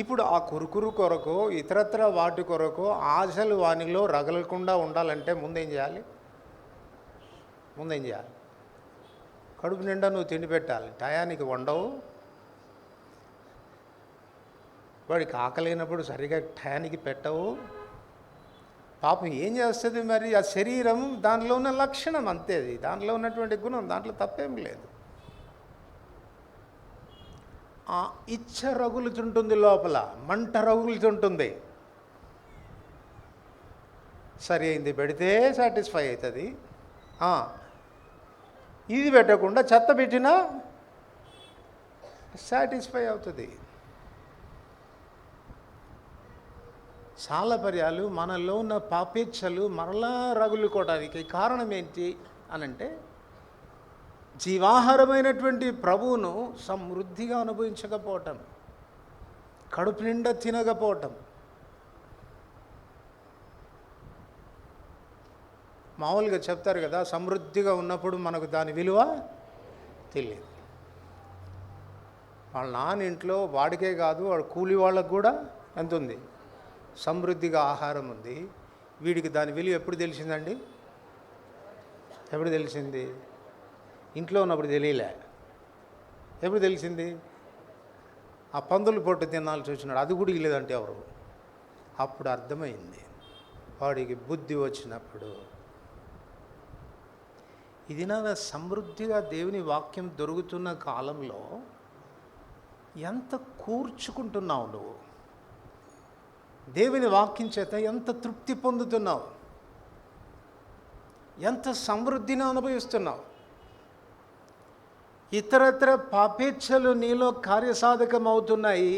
ఇప్పుడు ఆ కురుకురు కొరకు, ఇతరత్ర వాటి కొరకు ఆశలు వానిలో రగలకుండా ఉండాలంటే ముందేం చేయాలి? కడుపు నిండా నువ్వు తిండి పెట్టాలి. టయానికి వండవు, వాడికి ఆకలినప్పుడు సరిగా టయానికి పెట్టవు. పాపం ఏం చేస్తుంది మరి? ఆ శరీరం దానిలో ఉన్న లక్షణం అంతేది, దానిలో ఉన్నటువంటి గుణం, దాంట్లో తప్పేం లేదు. ఆ ఇచ్చ రగులుతుంటుంది, లోపల మంట రగులుతుంటుంది. సరి అయింది పెడితే సాటిస్ఫై అవుతుంది. ఇది పెట్టకుండా చెత్త పెట్టినా సాటిస్ఫై అవుతుంది. చాలా పర్యాలు మనలో ఉన్న పాపేచ్ఛలు మరలా రగులుకోవడానికి కారణం ఏంటి అనంటే, జీవాహారమైనటువంటి ప్రభువును సమృద్ధిగా అనుభవించకపోవటం, కడుపు నిండా తినకపోవటం. మామూలుగా చెప్తారు కదా, సమృద్ధిగా ఉన్నప్పుడు మనకు దాని విలువ తెలియదు. వాళ్ళ నాన్న ఇంట్లో వాడికే కాదు, వాడు కూలి వాళ్ళకు కూడా ఎంత ఉంది, సమృద్ధిగా ఆహారం ఉంది. వీడికి దాని విలువ ఎప్పుడు తెలిసిందండి? ఎప్పుడు తెలిసింది? ఇంట్లో ఉన్నప్పుడు తెలియలే. ఎప్పుడు తెలిసింది? ఆ పందులు పొట్టు తినాల్సి వచ్చినాడు, అది కూడా ఇలేదంటే ఎవరు. అప్పుడు అర్థమైంది వాడికి, బుద్ధి వచ్చినప్పుడు. ఇది నా సమృద్ధిగా దేవుని వాక్యం దొరుకుతున్న కాలంలో ఎంత కూర్చుకుంటున్నావు నువ్వు? దేవుని వాక్యం చేత ఎంత తృప్తి పొందుతున్నావు? ఎంత సమృద్ధిని అనుభవిస్తున్నావు? ఇతరత్ర పాపేచ్ఛలు నీలో కార్యసాధకం అవుతున్నాయి.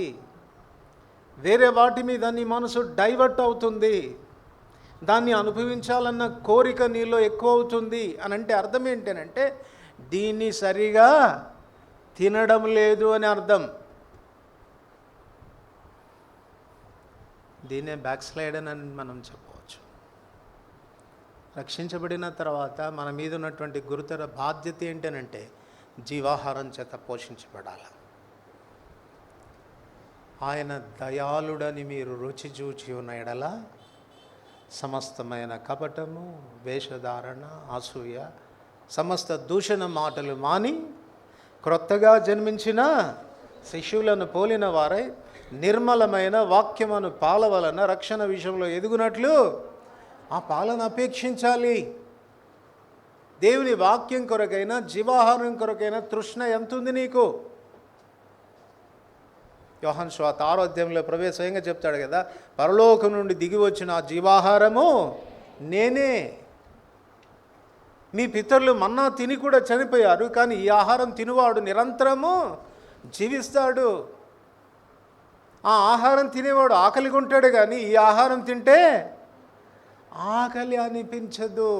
వేరే వాటి మీద నీ మనసు డైవర్ట్ అవుతుంది. దాన్ని అనుభవించాలన్న కోరిక నీలో ఎక్కువ అవుతుంది అని అంటే అర్థం ఏంటనంటే, దీన్ని సరిగా తినడం లేదు అని అర్థం. దీన్నే బ్యాక్ స్లైడ్ అని మనం చెప్పవచ్చు. రక్షించబడిన తర్వాత మన మీద ఉన్నటువంటి గురుతర బాధ్యత ఏంటనంటే, జీవాహారం చేత పోషించబడాలి. ఆయన దయాళుడని మీరు రుచి చూచి ఉన్న ఎడల సమస్తమైన కపటము, వేషధారణ, అసూయ, సమస్త దూషణ మాటలు మాని క్రొత్తగా జన్మించిన శిశువులను పోలిన వారై నిర్మలమైన వాక్యమును పాల వలన రక్షణ విషయంలో ఎదుగునట్లు ఆ పాలను అపేక్షించాలి. దేవుని వాక్యం కొరకైనా జీవాహారం కొరకైనా తృష్ణ ఎంతుంది నీకు? యోహాను సువార్త 6వ అధ్యాయంలో ప్రభువు స్వయంగా చెప్తాడు కదా, పరలోకం నుండి దిగి వచ్చిన ఆ జీవాహారము నేనే. మీ పితరులు మన్నా తిని కూడా చనిపోయారు, కానీ ఈ ఆహారం తినువాడు నిరంతరము జీవిస్తాడు. ఆ ఆహారం తినేవాడు ఆకలిగా ఉంటాడు, కానీ ఈ ఆహారం తింటే ఆకలి అనిపించదు.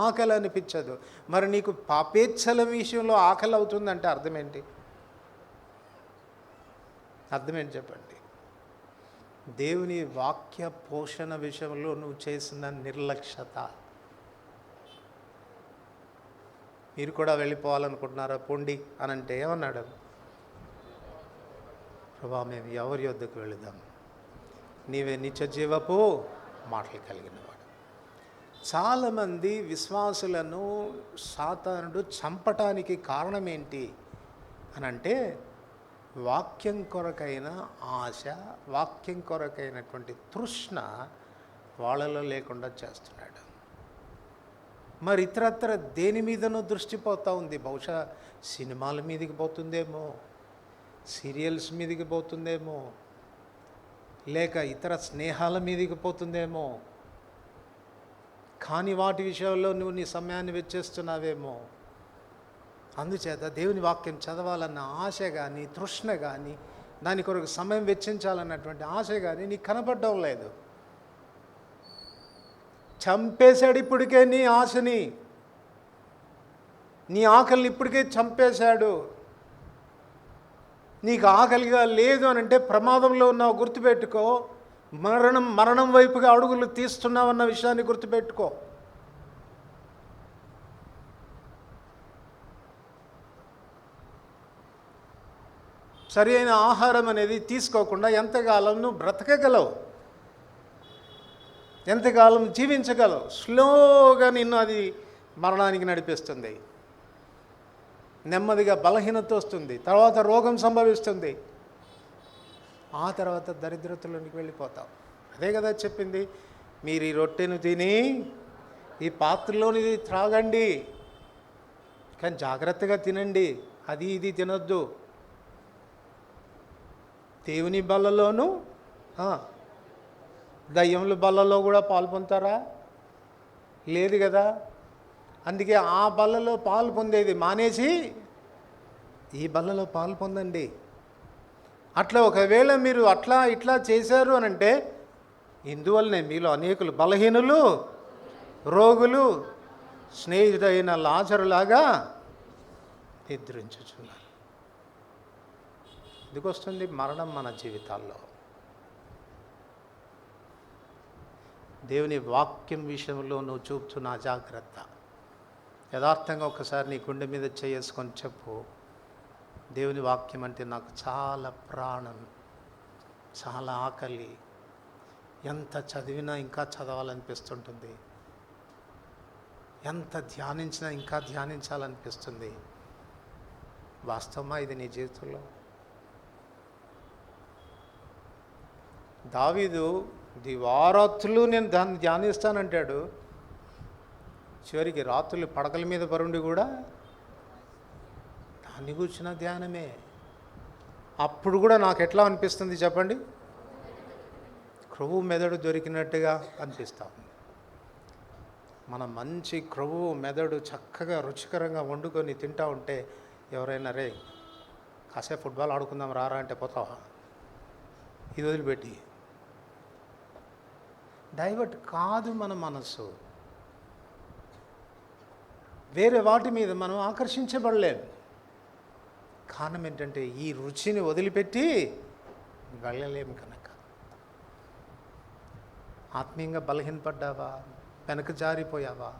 ఆకలి అనిపించదు. మరి నీకు పాపేచ్ఛల విషయంలో ఆకలి అవుతుందంటే అర్థం ఏంటి? అర్థమేంటి చెప్పండి? దేవుని వాక్య పోషణ విషయంలో నువ్వు చేసిన నిర్లక్ష్యత. మీరు కూడా వెళ్ళిపోవాలనుకుంటున్నారా? పొండి అని అంటే ఏమన్నాడు? ప్రభా, మేము ఎవరి యొద్దకు వెళదాం? నీవే నిత్య జీవపు మాటలు కలిగినవాడు. చాలామంది విశ్వాసులను సాతానుడు చంపటానికి కారణం ఏంటి అని అంటే, వాక్యం కొరకైన ఆశ, వాక్యం కొరకైనటువంటి తృష్ణ వాళ్ళలో లేకుండా చేస్తున్నాడు. మరి ఇతరత్ర దేని మీదనో దృష్టి పోతూ ఉంది. బహుశా సినిమాల మీదకి పోతుందేమో, సీరియల్స్ మీదకి పోతుందేమో, లేక ఇతర స్నేహాల మీదకి పోతుందేమో, కానీ వాటి విషయంలో నువ్వు నీ సమయాన్ని వెచ్చేస్తున్నావేమో. అందుచేత దేవుని వాక్యం చదవాలన్న ఆశ కానీ, తృష్ణ కానీ, దాని కొరకు సమయం వెచ్చించాలన్నటువంటి ఆశ కానీ నీకు కనపడడం లేదు. చంపేశాడు ఇప్పటికే నీ ఆశని, నీ ఆకలిని ఇప్పటికే చంపేశాడు. నీకు ఆకలిగా లేదు అని అంటే ప్రమాదంలో ఉన్నావు, గుర్తుపెట్టుకో. మరణం వైపుగా అడుగులు తీస్తున్నావన్న విషయాన్ని గుర్తుపెట్టుకో. సరి అయిన ఆహారం అనేది తీసుకోకుండా ఎంతకాలం నువ్వు బ్రతకగలవు? ఎంతకాలం జీవించగలవు? స్లోగా నిన్ను అది మరణానికి నడిపిస్తుంది. నెమ్మదిగా బలహీనత వస్తుంది, తర్వాత రోగం సంభవిస్తుంది, ఆ తర్వాత దరిద్రతలోనికి వెళ్ళిపోతావు. అదే కదా చెప్పింది, మీరు ఈ రొట్టెను తిని ఈ పాత్రలోనిది త్రాగండి, కానీ జాగ్రత్తగా తినండి, అది ఇది తినొద్దు. దేవుని బల్లలో దయ్యముల బల్లలో కూడా పాలు పొందుతారా? లేదు కదా. అందుకే ఆ బల్లలో పాలు పొందేది మానేసి ఈ బల్లలో పాలు పొందండి. అట్లా ఒకవేళ మీరు అట్లా ఇట్లా చేశారు అని అంటే, ఇందువల్లనే మీలో అనేకులు బలహీనులు, రోగులు, స్నేహితుడైన లాజరులాగా నిద్రించుచున్నారు. ఎందుకు వస్తుంది మరణం మన జీవితాల్లో? దేవుని వాక్యం విషయంలో నువ్వు చూపుతున్న జాగ్రత్త. యథార్థంగా ఒకసారి నీ గుండె మీద చేసుకొని చెప్పు, దేవుని వాక్యం అంటే నాకు చాలా ప్రాణం, చాలా ఆకలి, ఎంత చదివినా ఇంకా చదవాలనిపిస్తుంటుంది, ఎంత ధ్యానించినా ఇంకా ధ్యానించాలనిపిస్తుంది. వాస్తవమా ఇది నీ జీవితంలో? దావీదు దివారాత్రులు నేను దాన్ని ధ్యానిస్తానంటాడు, చివరికి రాత్రులు పడకల మీద పరుండి కూడా దాన్ని కూర్చున్న ధ్యానమే. అప్పుడు కూడా నాకు ఎట్లా అనిపిస్తుంది చెప్పండి? క్రొవ్వు మెదడు దొరికినట్టుగా అనిపిస్తాం. మన మంచి క్రొవ్వు మెదడు చక్కగా రుచికరంగా వండుకొని తింటూ ఉంటే ఎవరైనా రే కాసేపు ఫుట్బాల్ ఆడుకుందాం రారా అంటే పోతావా? ఇది వదిలిపెట్టి డైవర్ట్ కాదు మన మనస్సు. వేరే వాటి మీద మనం ఆకర్షించబడలేం. కారణం ఏంటంటే ఈ రుచిని వదిలిపెట్టి వెళ్ళలేం కనుక. ఆత్మీయంగా బలహీనపడ్డావా, వెనక జారిపోయావా,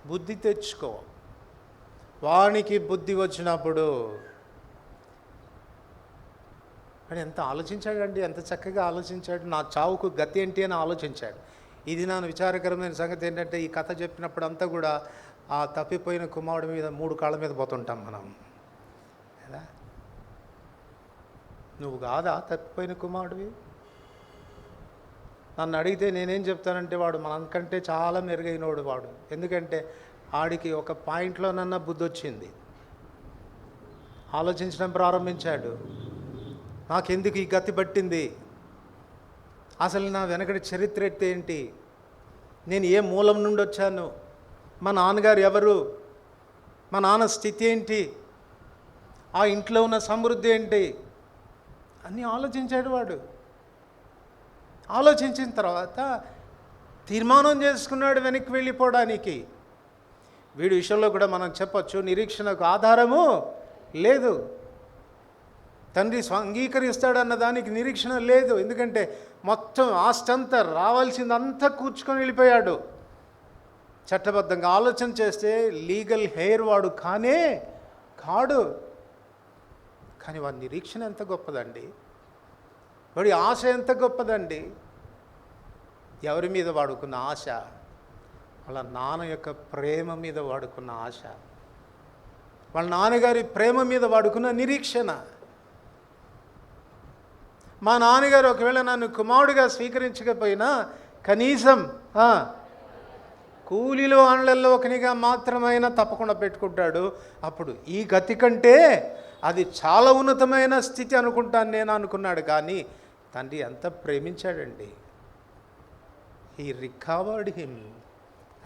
బుద్ధి తెచ్చుకో. వానికి బుద్ధి వచ్చినప్పుడు అని ఎంత ఆలోచించాడండి, ఎంత చక్కగా ఆలోచించాడు. నా చావుకు గతి ఏంటి అని ఆలోచించాడు. ఇది నా విచారకరమైన సంగతి ఏంటంటే, ఈ కథ చెప్పినప్పుడు అంతా కూడా ఆ తప్పిపోయిన కుమారుడి మీద 3 కాళ్ళ మీద పోతుంటాం మనం కదా. నువ్వు కాదా తప్పిపోయిన కుమారుడివి? నన్ను అడిగితే నేనేం చెప్తానంటే, వాడు మనకంటే చాలా మెరుగైనవాడు వాడు. ఎందుకంటే ఆడికి ఒక పాయింట్లోనన్నా బుద్ధి వచ్చింది, ఆలోచించడం ప్రారంభించాడు. నాకెందుకు ఈ గతి పట్టింది, అసలు నా వెనకటి చరిత్ర ఏంటి, నేను ఏ మూలం నుండి వచ్చాను, మా నాన్నగారు ఎవరు, మా నాన్న స్థితి ఏంటి, ఆ ఇంట్లో ఉన్న సమృద్ధి ఏంటి అన్నీ ఆలోచించాడు వాడు. ఆలోచించిన తర్వాత తీర్మానం చేసుకున్నాడు వెనక్కి వెళ్ళిపోవడానికి. వీడి విషయంలో కూడా మనం చెప్పచ్చు, నిరీక్షణకు ఆధారము లేదు. తండ్రి అంగీకరిస్తాడన్న దానికి నిరీక్షణ లేదు. ఎందుకంటే మొత్తం ఆస్తంతా రావాల్సిందంతా కూర్చుకొని వెళ్ళిపోయాడు. చట్టబద్ధంగా ఆలోచన చేస్తే లీగల్ హెయిర్ వాడు కాడు. కానీ వాడి నిరీక్షణ ఎంత గొప్పదండి, వాడి ఆశ ఎంత గొప్పదండి. ఎవరి మీద వాడుకున్న ఆశ? వాళ్ళ నాన్న యొక్క ప్రేమ మీద వాడుకున్న ఆశ, వాళ్ళ నాన్నగారి ప్రేమ మీద వాడుకున్న నిరీక్షణ. మా నాన్నగారు ఒకవేళ నన్ను కుమారుడిగా స్వీకరించకపోయినా కనీసం కూలీలో అండ్లల్లో ఒకనిగా మాత్రమైనా తప్పకుండా పెట్టుకుంటాడు. అప్పుడు ఈ గతి కంటే అది చాలా ఉన్నతమైన స్థితి అనుకుంటాను నేను అనుకున్నాడు. కానీ తండ్రి ఎంత ప్రేమించాడండి. He recovered him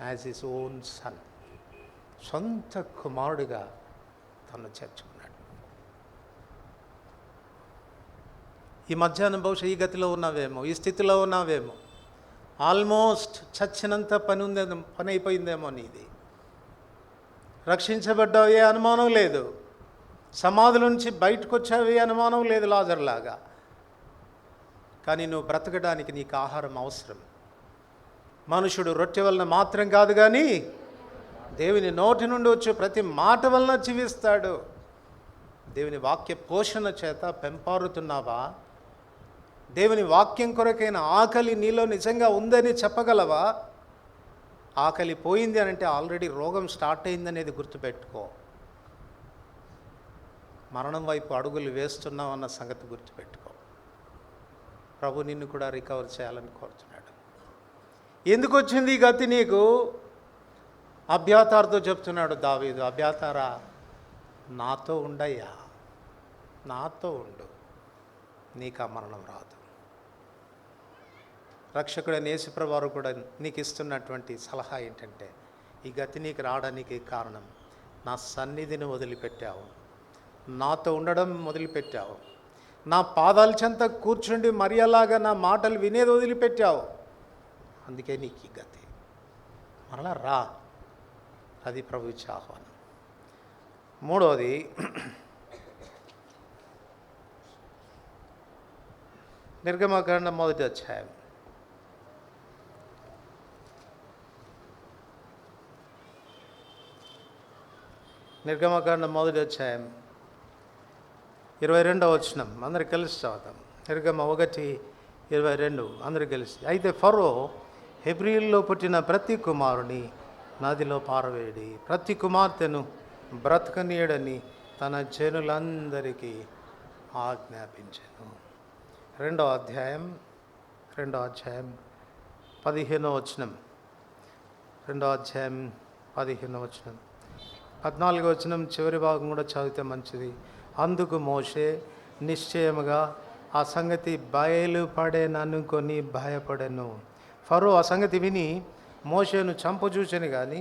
as his own son. సొంత కుమారుడిగా తను చేర్చుకున్నాడు. ఈ మధ్యాహ్నం బహుశా ఈ గతిలో ఉన్నావేమో, ఈ స్థితిలో ఉన్నావేమో, ఆల్మోస్ట్ చచ్చినంత పని అయిపోయిందేమో నీది. రక్షించబడ్డావు ఏ అనుమానం లేదు, సమాధుల నుంచి బయటకు వచ్చావు ఏ అనుమానం లేదు లాజర్లాగా. కానీ నువ్వు బ్రతకడానికి నీకు ఆహారం అవసరం. మనుషుడు రొట్టె వలన మాత్రం కాదు కానీ దేవుని నోటి నుండి వచ్చే ప్రతి మాట వలన జీవిస్తాడు. దేవుని వాక్య పోషణ చేత పెంపారుతున్నావా? దేవుని వాక్యం కొరకైన ఆకలి నీలో నిజంగా ఉందని చెప్పగలవా? ఆకలి పోయింది అని అంటే ఆల్రెడీ రోగం స్టార్ట్ అయిందనేది గుర్తుపెట్టుకో. మరణం వైపు అడుగులు వేస్తున్నావు అన్న సంగతి గుర్తుపెట్టుకో. ప్రభు నిన్ను కూడా రికవర్ చేయాలని కోరుతున్నాడు. ఎందుకు వచ్చింది ఈ గతి నీకు? అబ్యాతారుతో చెప్తున్నాడు దావీదు, అబ్యాతారా నాతో ఉండయ్యా, నాతో ఉండు, నీకు ఆ మరణం రాదు. రక్షకుడైన యేసుప్రభువు వారు కూడా నీకు ఇస్తున్నటువంటి సలహా ఏంటంటే, ఈ గతి నీకు రావడానికి కారణం నా సన్నిధిని వదిలిపెట్టావు, నాతో ఉండడం మొదలుపెట్టావు, నా పాదాల చెంత కూర్చుండి మరి అలాగా నా మాటలు వినేది వదిలిపెట్టావు. అందుకే నీకు ఈ గతి. మరలా రా, అది ప్రభు ఇచ్చే ఆహ్వానం. మూడవది, నిర్గమకాండం 1వ అధ్యాయం. నిర్గమకాండం 1వ అధ్యాయం 22వ వచనం అందరు కలిసి చదువుతాం. నిర్గమ 1:22 అందరు కలిసి. అయితే ఫరో హెబ్రీల్లో పుట్టిన ప్రతి కుమారుని నదిలో పారవేయడి, ప్రతి కుమార్తెను బ్రతకనీయడని తన జనులందరికీ ఆజ్ఞాపించెను. 2వ అధ్యాయం 15వ వచనం. 2వ అధ్యాయం 15వ వచనం. 14వ వచనం చివరి భాగం కూడా చదివితే మంచిది. అందుకు మోషే నిశ్చయముగా ఆ సంగతి బయలుపడేననుకొని భయపడెను. ఫరో ఆ సంగతి విని మోషేను చంపచూచెను, కానీ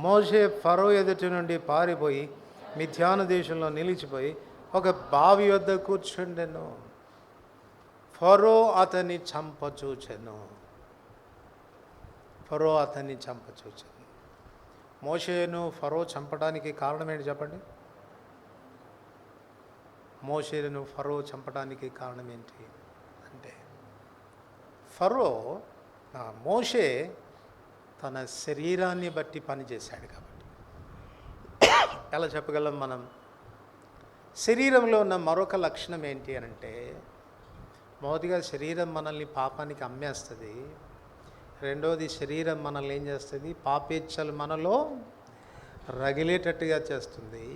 మోషే ఫరో ఎదుటి నుండి పారిపోయి మిథ్యాను దేశంలో నిలిచిపోయి ఒక బావి వద్ద కూర్చుండెను. ఫరో అతన్ని చంపచూచెను. మోషేను ఫరో చంపడానికి కారణం ఏంటి చెప్పండి? మోషేను ఫరో చంపడానికి కారణం ఏంటి అంటే, మోషే తన శరీరాన్ని బట్టి పనిచేశాడు కాబట్టి. ఎలా చెప్పగలం మనం? శరీరంలో ఉన్న మరొక లక్షణం ఏంటి అని అంటే, మొదటిగా శరీరం మనల్ని పాపానికి అమ్మేస్తుంది. రెండవది శరీరం మనల్ని ఏం చేస్తుంది? పాపేచ్ఛలు మనలో రగిలేటట్టుగా చేస్తుంది.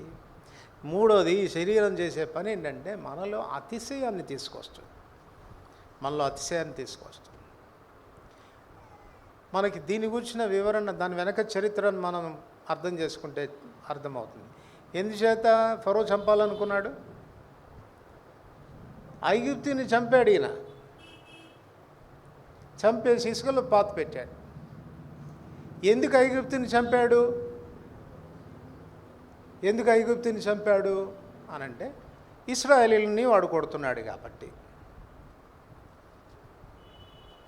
మూడోది శరీరం చేసే పని ఏంటంటే మనలో అతిశయాన్ని తీసుకొస్తుంది. మనకి దీని గురించిన వివరణ, దాని వెనక చరిత్రను మనం అర్థం చేసుకుంటే అర్థమవుతుంది. ఎందుచేత ఫరో చంపాలనుకున్నాడు? ఐగుప్తుని చంపాడు. ఈయన చంపేసి ఇసుకలో పాత పెట్టాడు. ఎందుకు ఐగుప్తుని చంపాడు అనంటే ఇశ్రాయేలీయుల్ని వాడు కొడుతున్నాడు కాబట్టి.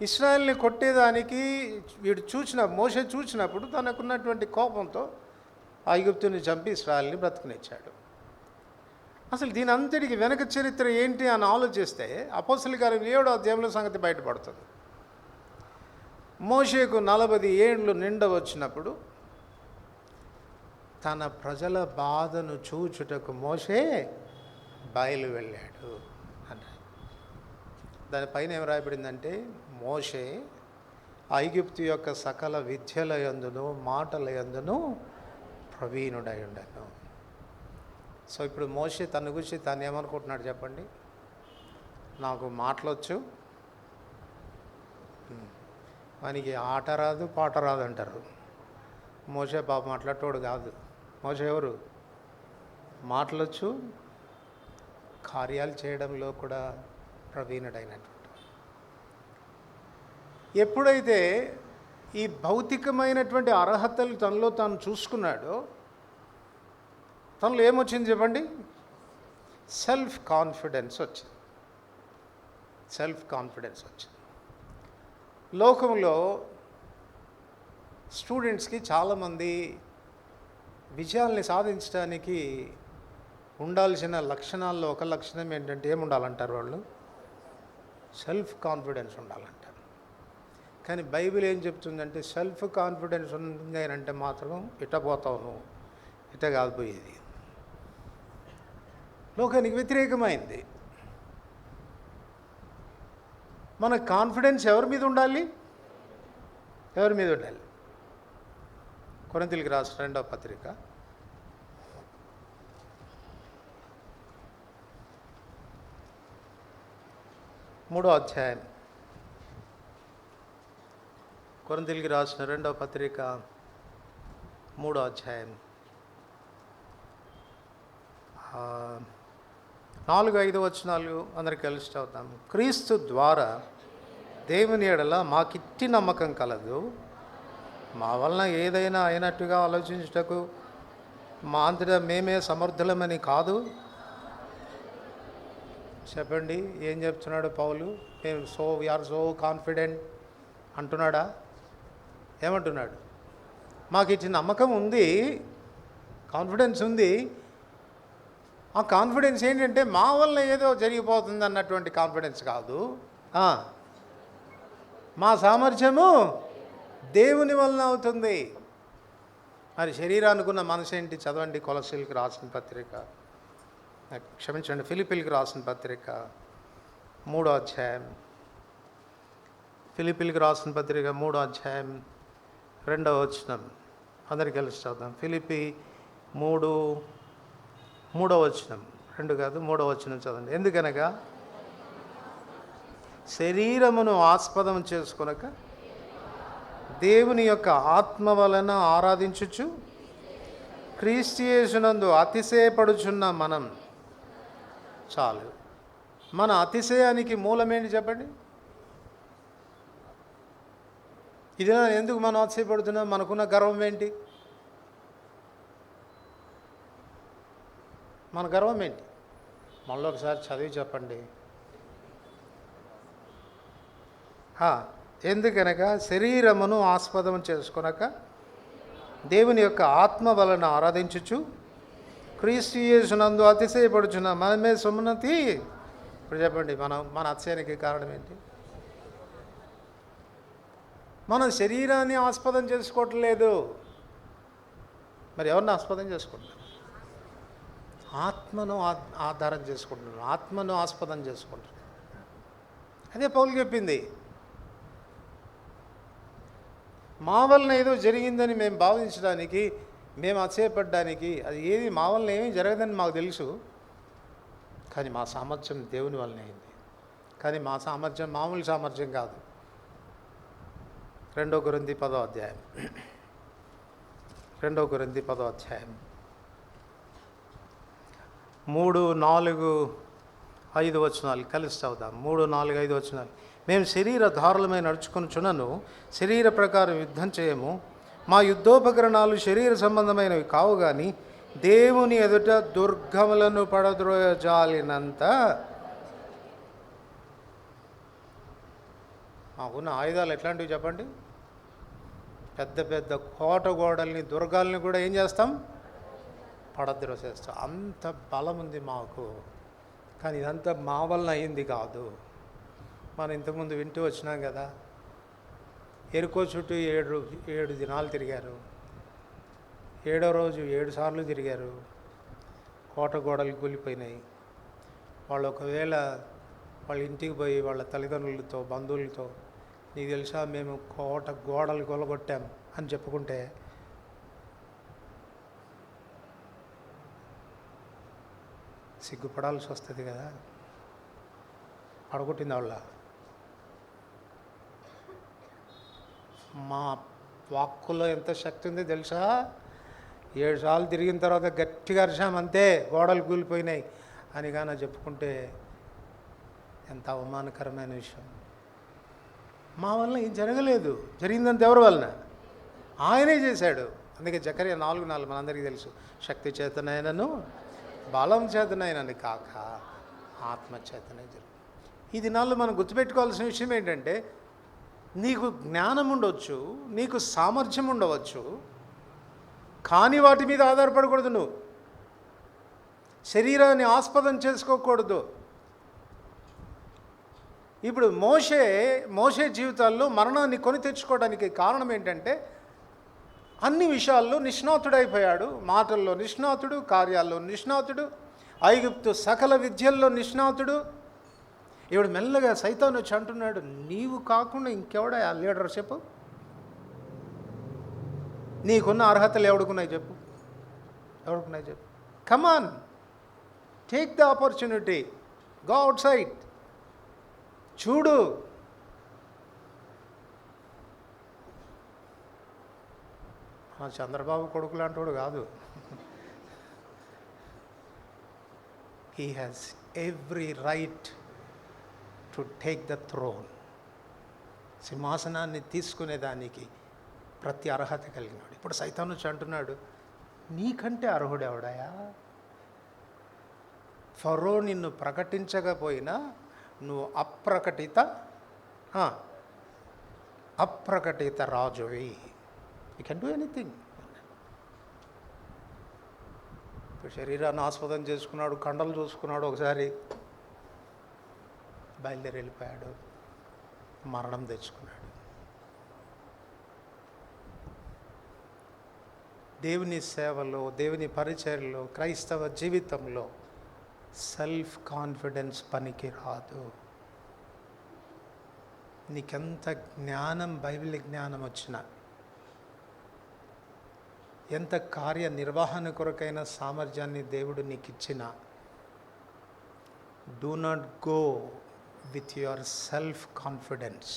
ఇశ్రాయేల్ని కొట్టేదానికి మోషే చూసినప్పుడు తనకున్నటువంటి కోపంతో ఐగుప్తుని చంపి ఇశ్రాయేల్ని బ్రతుకునిచ్చాడు. అసలు దీని అంతటికి వెనక చరిత్ర ఏంటి అని ఆలోచిస్తే అపోస్తలుల కార్యం 7వ అధ్యాయంలో సంగతి బయటపడుతుంది. మోషేకు 40 ఏండ్లు నిండవచ్చినప్పుడు తన ప్రజల బాధను చూచుటకు మోషే బయలు వెళ్ళాడు అన్నాడు. దానిపైన ఏం రాయబడిందంటే, మోషే ఐగుప్తు యొక్క సకల విద్యల యందును మాటల యందును ప్రవీణుడై ఉండను. సో ఇప్పుడు మోషే తన గురించి తను ఏమనుకుంటున్నాడు చెప్పండి? నాకు మాటలొచ్చు, మనకి ఆట రాదు పాట రాదు అంటారు. మోషే పాప మాట్లాడేటోడు కాదు. మోషే ఎవరు? మాటలొచ్చు, కార్యాలు చేయడంలో కూడా ప్రవీణుడైనటువంటి. ఎప్పుడైతే ఈ భౌతికమైనటువంటి అర్హతలు తనలో తాను చూసుకున్నాడో, తనలో ఏమొచ్చింది చెప్పండి? సెల్ఫ్ కాన్ఫిడెన్స్ వచ్చింది. లోకంలో స్టూడెంట్స్కి చాలామంది విజయాల్ని సాధించడానికి ఉండాల్సిన లక్షణాల్లో ఒక లక్షణం ఏంటంటే, ఏముండాలంటారు వాళ్ళు? సెల్ఫ్ కాన్ఫిడెన్స్ ఉండాలంటారు. కానీ బైబిల్ ఏం చెప్తుందంటే, సెల్ఫ్ కాన్ఫిడెన్స్ ఉంది అని అంటే మాత్రం ఇట పోతావు నువ్వు, ఇట కాదు పోయేది. లోకానికి వ్యతిరేకమైంది. మన కాన్ఫిడెన్స్ ఎవరి మీద ఉండాలి? కొరింథీయులకు రాసిన 2వ పత్రిక 3వ అధ్యాయం. కొరింథీయులకు రాసిన 2వ పత్రిక 3వ అధ్యాయం 4-5 వచనాలు అందరికి కలిసి చదువుతాం. క్రీస్తు ద్వారా దేవుని ఎడల మాకిట్టి నమ్మకం కలదు. మా వలన ఏదైనా అయినట్టుగా ఆలోచించుటకు మా అంతటా మేమే సమర్థులమని కాదు. చెప్పండి, ఏం చెప్తున్నాడు పౌలు? వీఆర్ సో కాన్ఫిడెంట్ అంటున్నాడా? ఏమంటున్నాడు? మాకు ఇచ్చిన నమ్మకం ఉంది, కాన్ఫిడెన్స్ ఉంది. ఆ కాన్ఫిడెన్స్ ఏంటంటే మా వల్ల ఏదో జరిగిపోతుంది అన్నటువంటి కాన్ఫిడెన్స్ కాదు. మా సామర్థ్యము దేవుని వలన అవుతుంది. మరి శరీరానికి ఉన్న మనసు ఏంటి? చదవండి. కొలసీలకు రాసిన పత్రిక, క్షమించండి, ఫిలిప్పీలకు రాసిన పత్రిక 3వ అధ్యాయం. ఫిలిప్పీలకు రాసిన పత్రిక 3వ అధ్యాయం 2వ వచనం. అందరికీ కలిసి చదువుదాం. ఫిలిప్పీ 3వ వచనం, 2 కాదు 3వ వచనం చదవండి. ఎందుకనగా శరీరమును ఆస్పదం చేసుకొనక దేవుని యొక్క ఆత్మ వలన ఆరాధించుచు క్రీస్తు యేసునందు అతిశయపడుచున్న మనం. చాలు. మన అతిశయానికి మూలమేంటి చెప్పండి? ఇది ఎందుకు మనం అతిశయపడుతున్నాం? మనకున్న గర్వం ఏంటి? మన గర్వం ఏంటి? మళ్ళీ ఒకసారి చదివి చెప్పండి. ఎందుకనగా శరీరమును ఆస్పదం చేసుకొనక దేవుని యొక్క ఆత్మ వలన ఆరాధించుచు క్రీస్తు యేసునందు అతిశయపడుచున్న మనమే సున్నతి. ఇప్పుడు చెప్పండి, మన అతిశయానికి కారణం ఏంటి? మనం శరీరాన్ని ఆస్పదం చేసుకోవట్లేదు. మరి ఎవరిని ఆస్పదం చేసుకుంటున్నాం? ఆత్మను ఆధారం చేసుకుంటున్నాం, ఆత్మను ఆస్పదం చేసుకుంటున్నాం. అదే పౌలు చెప్పింది. మా వలన ఏదో జరిగిందని మేము భావించడానికి, మేము అతిశయపడడానికి, అది ఏది మా వలన ఏమీ జరగదని మాకు తెలుసు. కానీ మా సామర్థ్యం దేవుని వలన అయింది. కానీ మా సామర్థ్యం మామూలు సామర్థ్యం కాదు. 2 కొరింథీ 10వ అధ్యాయం, 2 కొరింథీ 10వ అధ్యాయం 3, 4, 5 వచనాలు కలిసి చదువుదాం. 3, 4, 5 వచనాలు. మేము శరీర ధారులమై నడుచుకొనుచున్నను శరీర ప్రకారం యుద్ధం చేయము. మా యుద్ధోపకరణాలు శరీర సంబంధమైనవి కావు, కానీ దేవుని ఎదుట దుర్గములను పడద్రోయజాలినంత. మాకున్న ఆయుధాలు ఎట్లాంటివి చెప్పండి? పెద్ద పెద్ద కోట గోడల్ని, దుర్గాల్ని కూడా ఏం చేస్తాం? పడద్రోసేస్తాం. అంత బలం ఉంది మాకు. కానీ ఇదంతా మా వలన అయింది కాదు. మనం ఇంతకుముందు వింటూ వచ్చినాం కదా, ఎరుకో చుట్టూ 7 దినాలు తిరిగారు. 7వ రోజు 7 సార్లు తిరిగారు. కోట గోడలు కూలిపోయినాయి. వాళ్ళు ఒకవేళ వాళ్ళ ఇంటికి పోయి వాళ్ళ తల్లిదండ్రులతో, బంధువులతో, నీకు తెలుసా మేము కోట గోడలు కొలగొట్టాం అని చెప్పుకుంటే సిగ్గుపడాల్సి వస్తుంది కదా. పడగొట్టింది వాళ్ళ. మా వాక్కులో ఎంత శక్తి ఉందో తెలుసా? 7 సార్లు తిరిగిన తర్వాత గట్టిగా అరిచాం, అంతే గోడలు కూలిపోయినాయి అని కానీ చెప్పుకుంటే ఎంత అవమానకరమైన విషయం. మా వలన ఏం జరగలేదు. జరిగిందంత ఎవరి వలన? ఆయనే చేశాడు. అందుకే జకర్యా 4:4 మనందరికీ తెలుసు. శక్తి చేతనైనను బలం చేతనైనని కాక ఆత్మ చేతనే జరుగుతుంది. ఈ దినాల్లో మనం గుర్తుపెట్టుకోవాల్సిన విషయం ఏంటంటే, నీకు జ్ఞానం ఉండవచ్చు, నీకు సామర్థ్యం ఉండవచ్చు, కానీ వాటి మీద ఆధారపడకూడదు. నువ్వు శరీరాన్ని ఆస్పదం చేసుకోకూడదు. ఇప్పుడు మోషే జీవితాల్లో మరణాన్ని కొని తెచ్చుకోవడానికి కారణం ఏంటంటే, అన్ని విషయాల్లో నిష్ణాతుడైపోయాడు. మాటల్లో నిష్ణాతుడు, కార్యాల్లో నిష్ణాతుడు, ఐగుప్తు సకల విద్యల్లో నిష్ణాతుడు. ఇప్పుడు మెల్లగా సైతాను వచ్చి అంటున్నాడు, నీవు కాకుండా ఇంకెవడా ఆ లీడర్ చెప్పు? నీకున్న అర్హతలు ఎవడుకున్నాయి చెప్పు? ఎవడుకున్నాయి చెప్పు? Come on, take the opportunity, go outside, చూడు. చంద్రబాబు కొడుకు లాంటివాడు కాదు. He has every right to take the throne. సింహాసనాన్ని తీసుకునేదానికి ప్రతి అర్హత కలిగినాడు. ఇప్పుడు సైతాను వచ్చి అంటున్నాడు, నీకంటే అర్హుడు ఎవడాయా? ఫరో నిన్ను ప్రకటించకపోయినా నువ్వు అప్రకటిత రాజువి. You can do anything. ఇప్పుడు శరీరాన్ని ఆస్పదం చేసుకున్నాడు, కండలు చూసుకున్నాడు, ఒకసారి బయలుదేరి వెళ్ళిపోయాడు, మరణం తెచ్చుకున్నాడు. దేవుని సేవలో, దేవుని పరిచర్యలో, క్రైస్తవ జీవితంలో సెల్ఫ్ కాన్ఫిడెన్స్ పనికి రాదు. నీకెంత జ్ఞానం, బైబిల్ జ్ఞానం వచ్చినా, ఎంత కార్యనిర్వహణ కొరకైన సామర్థ్యాన్ని దేవుడు నీకు ఇచ్చినా, do not go with your self confidence.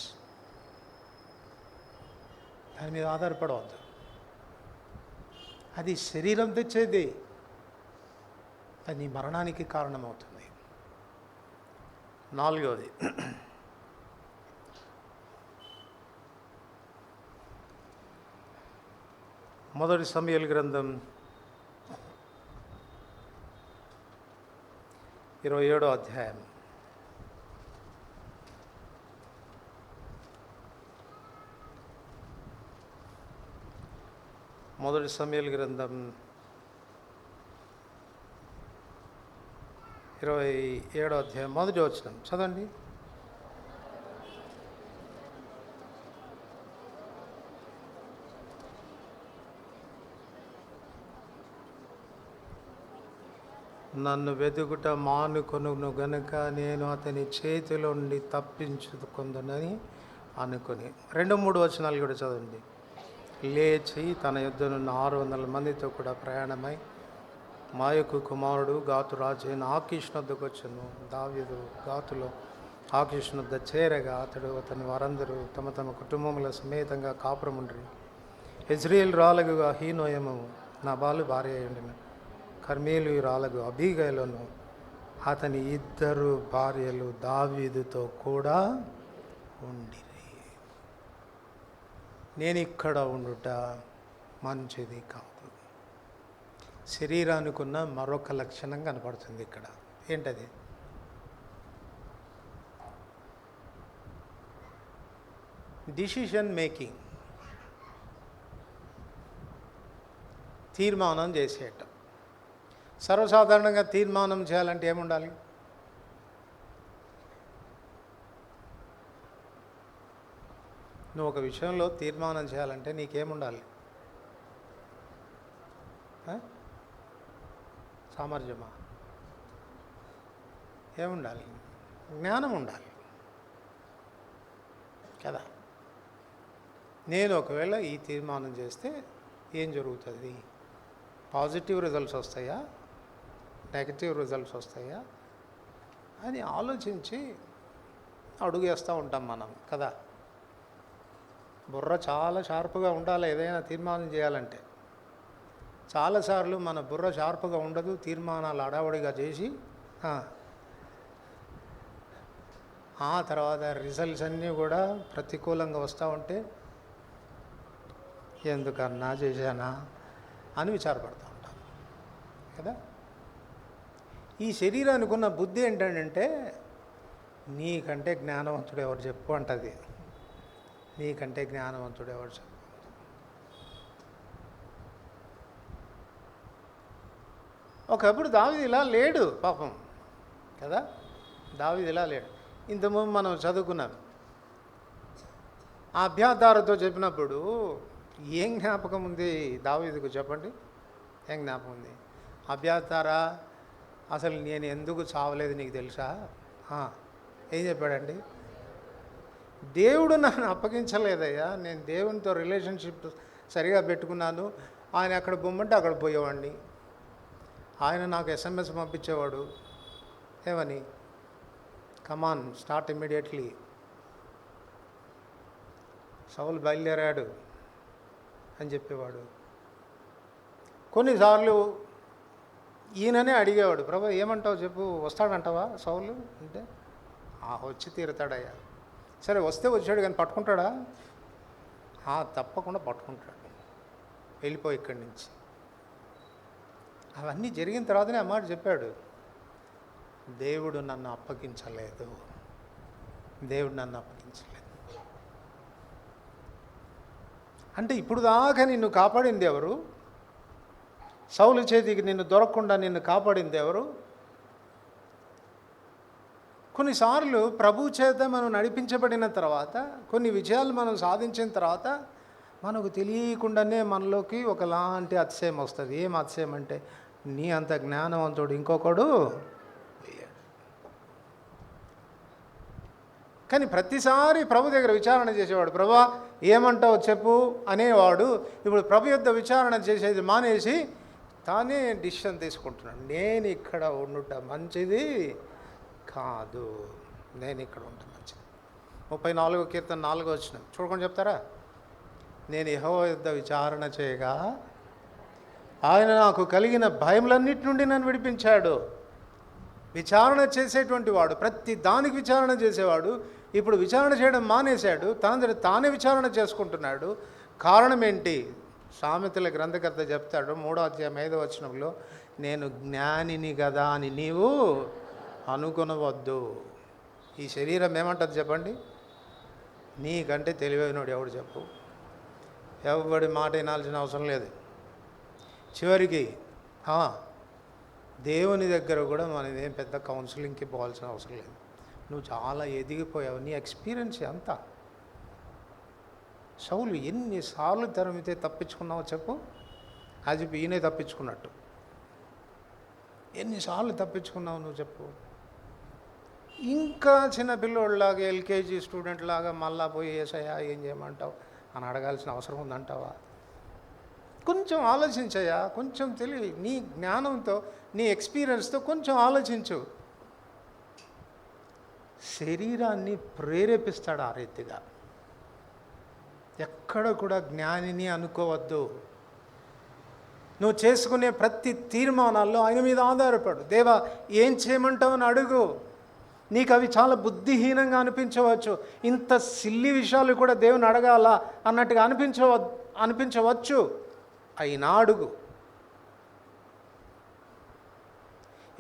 దాని మీద ఆధారపడవద్దు. అది శరీరం తెచ్చేది, అది నీ మరణానికి కారణమవుతుంది. 4వది, మొదటి సమూయేలు గ్రంథం 27వ అధ్యాయం. మొదటి సమూయేలు గ్రంథం 27వ అధ్యాయం మొదటి వచనం చదవండి. నన్ను వెతుకుట మానుకొను గనుక నేను అతని చేతిలో నుండి తప్పించుకుందునని అనుకుని. 2-3 వచనాలు కూడా చదవండి. లేచి తన యుద్ధనున్న 600 మందితో కూడా ప్రయాణమై మాయకు కుమారుడు గాతు రాజు అయిన ఆకీషు వద్దకు వచ్చాను. దావీదు గాతులో ఆకీషు వద్ద చేరగా అతని వారందరూ తమ తమ కుటుంబముల సమేతంగా కాపురముండ్రి. ఇజ్రాయేలు రాలగు అహీనోయము నాబాలు భార్య అయ్యుండిన కర్మేలు రాలగు అబీగైలను అతని 2 భార్యలు దావీదుతో కూడా ఉండిరి. నేను ఇక్కడ ఉండుట మంచిది కాదు. శరీరానికి ఉన్న మరొక లక్షణం కనపడుతుంది ఇక్కడ. ఏంటది? డిసిషన్ మేకింగ్, తీర్మానం చేసేయటం. సర్వసాధారణంగా తీర్మానం చేయాలంటే ఏముండాలి? నువ్వు ఒక విషయంలో తీర్మానం చేయాలంటే నీకేముండాలి? సామర్థ్యమా? ఏముండాలి? జ్ఞానం ఉండాలి కదా. నేను ఒకవేళ ఈ తీర్మానం చేస్తే ఏం జరుగుతుంది? పాజిటివ్ రిజల్ట్స్ వస్తాయా, నెగటివ్ రిజల్ట్స్ వస్తాయా అని ఆలోచించి అడుగేస్తూ ఉంటాం మనం కదా. బుర్ర చాలా షార్ప్గా ఉండాలి ఏదైనా తీర్మానం చేయాలంటే. చాలాసార్లు మన బుర్ర షార్ప్గా ఉండదు, తీర్మానాలు అడావడిగా చేసి ఆ తర్వాత రిజల్ట్స్ అన్నీ కూడా ప్రతికూలంగా వస్తూ ఉంటే ఎందుకన్నా చేశానా అని విచారపడుతూ ఉంటాం కదా. ఈ శరీరానికి ఉన్న బుద్ధి ఏంటంటే నీకంటే జ్ఞానవంతుడు ఎవరు చెప్పు అంటది. నీకంటే జ్ఞానవంతుడు ఎవరు చెప్పు. ఒకప్పుడు దావీదు ఇలా లేడు పాపం కదా. దావీదు ఇలా లేడు. ఇంతకుముందు మనం చదువుకున్నాం. ఆ అభ్యాతారతో చెప్పినప్పుడు ఏం జ్ఞాపకం ఉంది దావీదుకు చెప్పండి? ఏం జ్ఞాపకం ఉంది? అభ్యాతారా, అసలు నేను ఎందుకు చావలేదు నీకు తెలుసా? ఏం చెప్పాడండి? దేవుడు నన్ను అప్పగించలేదయ్యా, నేను దేవునితో రిలేషన్షిప్ సరిగా పెట్టుకున్నాను. ఆయన అక్కడ బొమ్మంటే అక్కడ పోయేవాడిని. ఆయన నాకు SMS పంపించేవాడు. ఏమని? Come on start immediately. సౌలు బయలుదేరాడు అని చెప్పేవాడు. కొన్నిసార్లు ఈయననే అడిగేవాడు, ప్రభు ఏమంటావు చెప్పు, వస్తాడంటావా సౌలు అంటే? వచ్చి తీరుతాడయ్యా. సరే వస్తే వచ్చాడు కానీ పట్టుకుంటాడా? తప్పకుండా పట్టుకుంటాడు. వెళ్ళిపోయి ఇక్కడి నుంచి. అవన్నీ జరిగిన తర్వాతనే ఆ మాట చెప్పాడు, దేవుడు నన్ను అప్పగించలేదు, దేవుడు నన్ను అప్పగించలేదు. అంటే ఇప్పుడు దాకా నిన్ను కాపాడింది ఎవరు? సౌలు చేతికి నిన్ను దొరకకుండా నిన్ను కాపాడింది ఎవరు? కొన్నిసార్లు ప్రభు చేత మనం నడిపించబడిన తర్వాత, కొన్ని విజయాలు మనం సాధించిన తర్వాత మనకు తెలియకుండానే మనలోకి ఒకలాంటి అతిశయం వస్తుంది. ఏం అతిశయం అంటే, నీ అంత జ్ఞానవంతుడు ఇంకొకడు లేడు. కానీ ప్రతిసారి ప్రభు దగ్గర విచారణ చేసేవాడు. ప్రభా ఏమంటావు చెప్పు అనేవాడు. ఇప్పుడు ప్రభు యొద్ద విచారణ చేసేది మానేసి తానే డిసిషన్ తీసుకుంటున్నాడు. నేను ఇక్కడ ఉండుట మంచిది కాదు, నేను ఇక్కడ ఉంట మంచిది. 34వ కీర్తన 4వ వచనం చూడకుండా చెప్తారా? నేను యెహోవా యొద్ద విచారణ చేయగా ఆయన నాకు కలిగిన భయములన్నిటి నుండి నన్ను విడిపించాడు. విచారణ చేసేటువంటి వాడు, ప్రతి దానికి విచారణ చేసేవాడు ఇప్పుడు విచారణ చేయడం మానేశాడు. తనంతట తానే విచారణ చేసుకుంటున్నాడు. కారణం ఏంటి? సామెతల గ్రంథకర్త చెప్తాడు 3వ అధ్యాయం 5వ వచనంలో, నేను జ్ఞానిని కదా అని నీవు అనుకొనవద్దు. ఈ శరీరం ఏమంటుంది చెప్పండి? నీకంటే తెలివైనోడు ఎవడు చెప్పు? ఎవడి మాట వినాల్సిన అవసరం లేదు. చివరికి దేవుని దగ్గర కూడా మనదేం పెద్ద కౌన్సిలింగ్కి పోవాల్సిన అవసరం లేదు. నువ్వు చాలా ఎదిగిపోయావు, నీ ఎక్స్పీరియన్స్ అంతా. సౌలు ఎన్నిసార్లు తరిమితే తప్పించుకున్నావో చెప్పు? అది ఈయనే తప్పించుకున్నట్టు. ఎన్నిసార్లు తప్పించుకున్నావు నువ్వు చెప్పు? ఇంకా చిన్నపిల్లోళ్ళలాగా ఎల్కేజీ స్టూడెంట్ లాగా మళ్ళా పోయి ఏసయ్యా ఏం చేయమంటావు అని అడగాల్సిన అవసరం ఉందంటావా? కొంచెం ఆలోచించయ్యా, కొంచెం తెలివి, నీ జ్ఞానంతో నీ ఎక్స్పీరియన్స్తో కొంచెం ఆలోచించు. శరీరాన్ని ప్రేరేపిస్తాడు ఆ రీతిగా. ఎక్కడ కూడా జ్ఞానిని అనుకోవద్దు. నువ్వు చేసుకునే ప్రతి తీర్మానాల్లో ఆయన మీద ఆధారపడు. దేవా ఏం చేయమంటావని అడుగు. నీకు అవి చాలా బుద్ధిహీనంగా అనిపించవచ్చు. ఇంత సిల్లి విషయాలు కూడా దేవుని అడగాల అన్నట్టుగా అనిపించవచ్చు. అయినా అడుగు.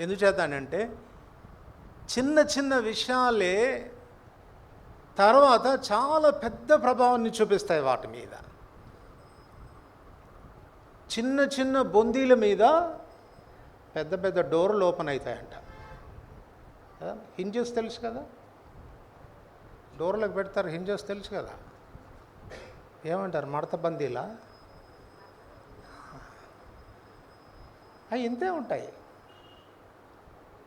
ఎందుచేతానంటే చిన్న చిన్న విషయాలే తర్వాత చాలా పెద్ద ప్రభావాన్ని చూపిస్తాయి వాటి మీద. చిన్న చిన్న బొందీల మీద పెద్ద పెద్ద డోర్లు ఓపెన్ అవుతాయంట. హింజెస్ తెలుసు కదా, డోర్లకు పెడతారు హింజెస్ తెలుసు కదా, ఏమంటారు మడత బందీలా? అవి ఇంతే ఉంటాయి,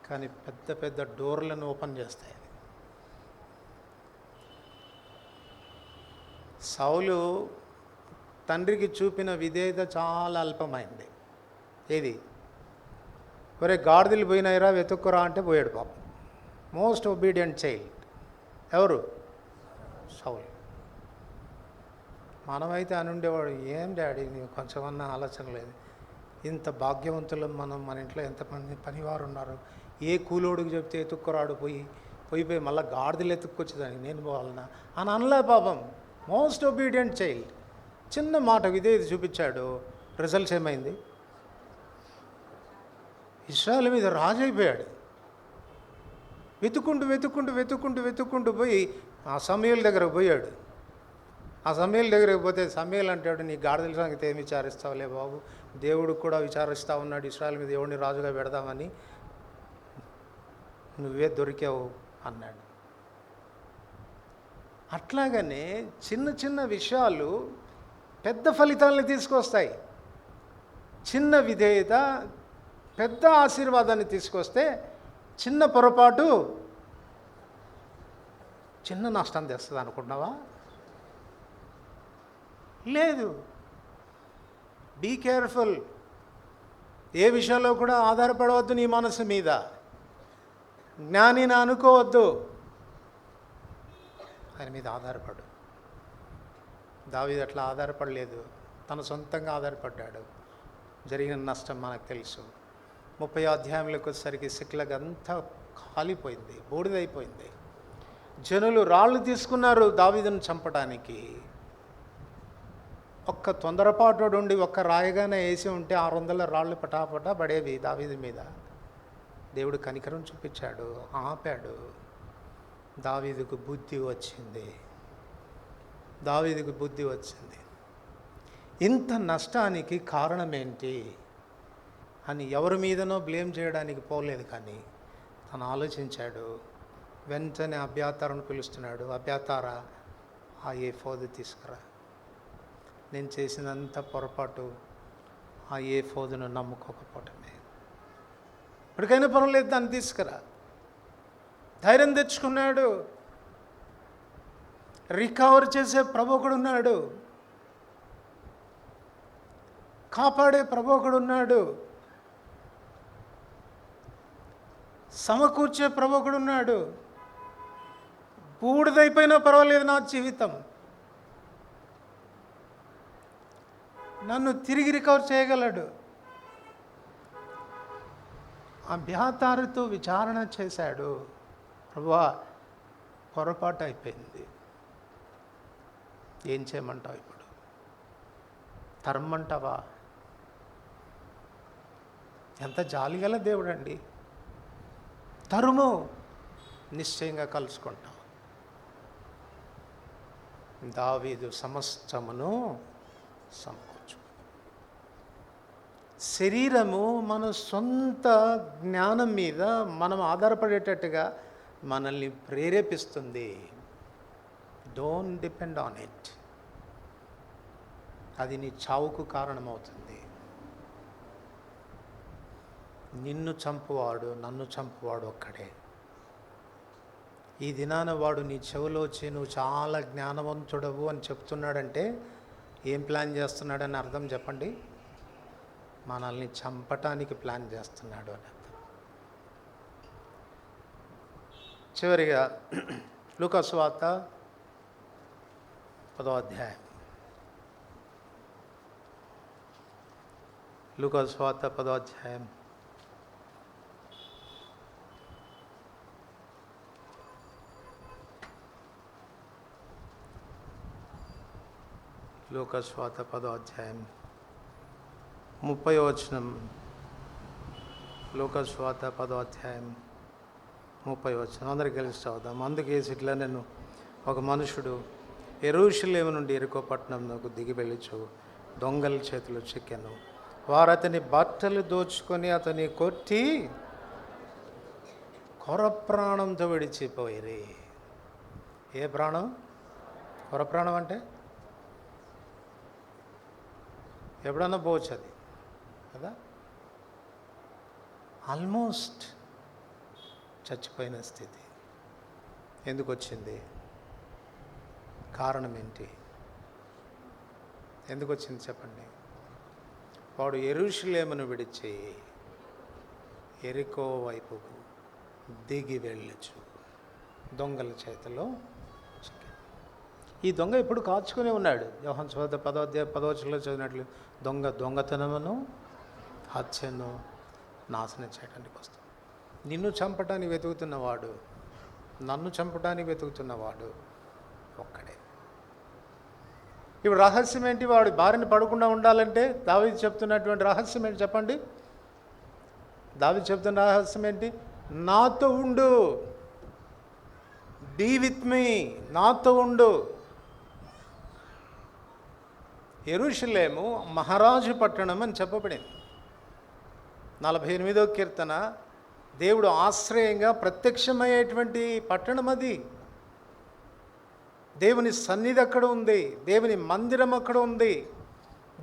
కానీ పెద్ద పెద్ద డోర్లను ఓపెన్ చేస్తాయి. సౌలు తండ్రికి చూపిన విధేయత చాలా అల్పమైంది. ఏది? ఒరే గాడిదలు పోయినాయిరా వెతుక్కురా అంటే పోయాడు పాపం. మోస్ట్ ఒబీడియంట్ చైల్డ్ ఎవరు? సౌలు. మనమైతే అని ఉండేవాడు, ఏం డాడీ నీకు కొంచెమన్నా ఆలోచన లేదు, ఇంత భాగ్యవంతులం మనం, మన ఇంట్లో ఎంతమంది పనివారు ఉన్నారు, ఏ కూలోడికి చెప్తే ఎత్తుక్కురాడు పోయి మళ్ళీ గాడిదలు ఎత్తుక్కొచ్చేదానికి నేను పోవాలన్నా అని అనలే పాపం. Most obedient child. చిన్న మాట విధేయత చూపించాడు. రిజల్ట్స్ ఏమైంది? ఇశ్రాయేలు మీద రాజు అయిపోయాడు. వెతుక్కుంటూ పోయి ఆ సమూయేలు దగ్గరకు పోయాడు. ఆ సమూయేలు దగ్గరకు పోతే సమూయేలు అంటాడు, నీ గాడిదల సంగతి ఏమి విచారిస్తావులే బాబు, దేవుడికి కూడా విచారిస్తూ ఉన్నాడు ఇశ్రాయేలు మీద ఎవడిని రాజుగా పెడదామని, నువ్వే దొరికావు అన్నాడు. అట్లాగనే చిన్న చిన్న విషయాలు పెద్ద ఫలితాలను తీసుకొస్తాయి. చిన్న విధేయత పెద్ద ఆశీర్వాదాన్ని తీసుకొస్తే చిన్న పొరపాటు చిన్న నష్టం తెస్తుంది అనుకుంటున్నావా? లేదు. Be careful. ఏ విషయంలో కూడా ఆధారపడవద్దు నీ మనసు మీద. జ్ఞానిని అనుకోవద్దు, ఆయన మీద ఆధారపడు. దావీదు అట్లా ఆధారపడలేదు, తన సొంతంగా ఆధారపడ్డాడు. జరిగిన నష్టం మనకు తెలుసు. 30వ అధ్యాయంలోకి వచ్చేసరికి సిక్లగ్ అంతా కాలిపోయింది, బూడిదైపోయింది. జనులు రాళ్ళు తీసుకున్నారు దావీదును చంపడానికి. ఒక్క తొందరపాటు ఉండి ఒక్క రాయిగానే వేసి ఉంటే 600 రాళ్ళు పటాపటా పడేవి దావీదు మీద. దేవుడు కనికరం చూపించాడు, ఆపాడు. దావీదుకు బుద్ధి వచ్చింది. ఇంత నష్టానికి కారణం ఏంటి అని ఎవరి మీదనో బ్లేమ్ చేయడానికి పోలేదు, కానీ తను ఆలోచించాడు. వెంటనే అబ్యాతారును పిలుస్తున్నాడు. అబ్యాతారా, ఆ ఏఫోదు తీసుకురా. నేను చేసినంత పొరపాటు ఆ ఏఫోదును నమ్ముకోకపోవటమే. ఇప్పటికైనా పర్వాలేదు, దాన్ని తీసుకురా. ధైర్యం తెచ్చుకున్నాడు. రికవర్ చేసే ప్రభు ఒకడున్నాడు, కాపాడే ప్రభు ఒకడున్నాడు, సమకూర్చే ప్రభు ఒకడున్నాడు. బూడిదైపోయినా పర్వాలేదు నా జీవితం, నన్ను తిరిగి రికవర్ చేయగలడు. అబ్యాతారుతో విచారణ చేశాడు. ప్రభువా, పొరపాటు అయిపోయింది, ఏం చేయమంటావు? ఇప్పుడు తరమ్మంటావా? ఎంత జాలిగల దేవుడు అండి. తరుము, నిశ్చయంగా కలుసుకుంటాం. దావీదు సమస్తమును సమకూర్చు. శరీరము మన సొంత జ్ఞానం మీద మనం ఆధారపడేటట్టుగా మనల్ని ప్రేరేపిస్తుంది. Don't depend on it. అది నీ చావుకు కారణమవుతుంది. నిన్ను చంపువాడు, నన్ను చంపువాడు ఒక్కడే. ఈ దినాన వాడు నీ చెవిలో వచ్చి నువ్వు చాలా జ్ఞానవంతుడవు అని చెప్తున్నాడంటే ఏం ప్లాన్ చేస్తున్నాడని అర్థం చెప్పండి? మనల్ని చంపటానికి ప్లాన్ చేస్తున్నాడు అని అర్థం. చివరిగా లూకా సువార్త 10వ అధ్యాయం. లూకా సువార్త 10వ అధ్యాయం. లూకా సువార్త 10వ అధ్యాయం 30వ వచనం. లూకా సువార్త 10వ అధ్యాయం 30వ వచనం. అందరికి కలిసి చదువుదాం. అందుకేసి ఇట్లా నేను ఒక మనుషుడు యెరూషలేము నుండి యెరికో పట్టణంకు దిగి వెళ్ళిచు దొంగల చేతిలో చిక్కెను. వారు అతని బట్టలు దోచుకొని అతని కొట్టి కొర ప్రాణంతో విడిచిపోయిరి. ఏ ప్రాణం? కొర ప్రాణం అంటే ఎప్పుడన్నా పోవచ్చు అది కదా. ఆల్మోస్ట్ చచ్చిపోయిన స్థితి. ఎందుకు వచ్చింది? కారణం ఏంటి? ఎందుకు వచ్చింది చెప్పండి? వాడు యెరూషలేమును విడిచి యెరికో వైపుకు దిగి వెళ్ళచ్చు దొంగల చేతిలో. ఈ దొంగ ఎప్పుడు కాచుకునే ఉన్నాడు. యోహాను సువార్త 10వ అధ్యాయం 10వ వచనంలో చదివినట్లు దొంగ దొంగతనమును హత్యను నాశనం చేయడానికి వస్తాడు. నిన్ను చంపడానికి వెతుకుతున్నవాడు, నన్ను చంపడానికి వెతుకుతున్నవాడు ఒక్కడే. ఇప్పుడు రహస్యం ఏంటి? వాడు బారిన పడకుండా ఉండాలంటే దావీదు చెప్తున్నటువంటి రహస్యం ఏంటి చెప్పండి? దావీదు చెప్తున్న రహస్యం ఏంటి? నాతో ఉండు, బీ విత్ మీ, నాతో ఉండు. యెరూషలేము మహారాజు పట్టణం అని చెప్పబడింది. 48వ కీర్తన, దేవుడు ఆశ్రయంగా ప్రత్యక్షమయ్యేటువంటి పట్టణం అది. దేవుని సన్నిధి అక్కడ ఉంది, దేవుని మందిరం అక్కడ ఉంది,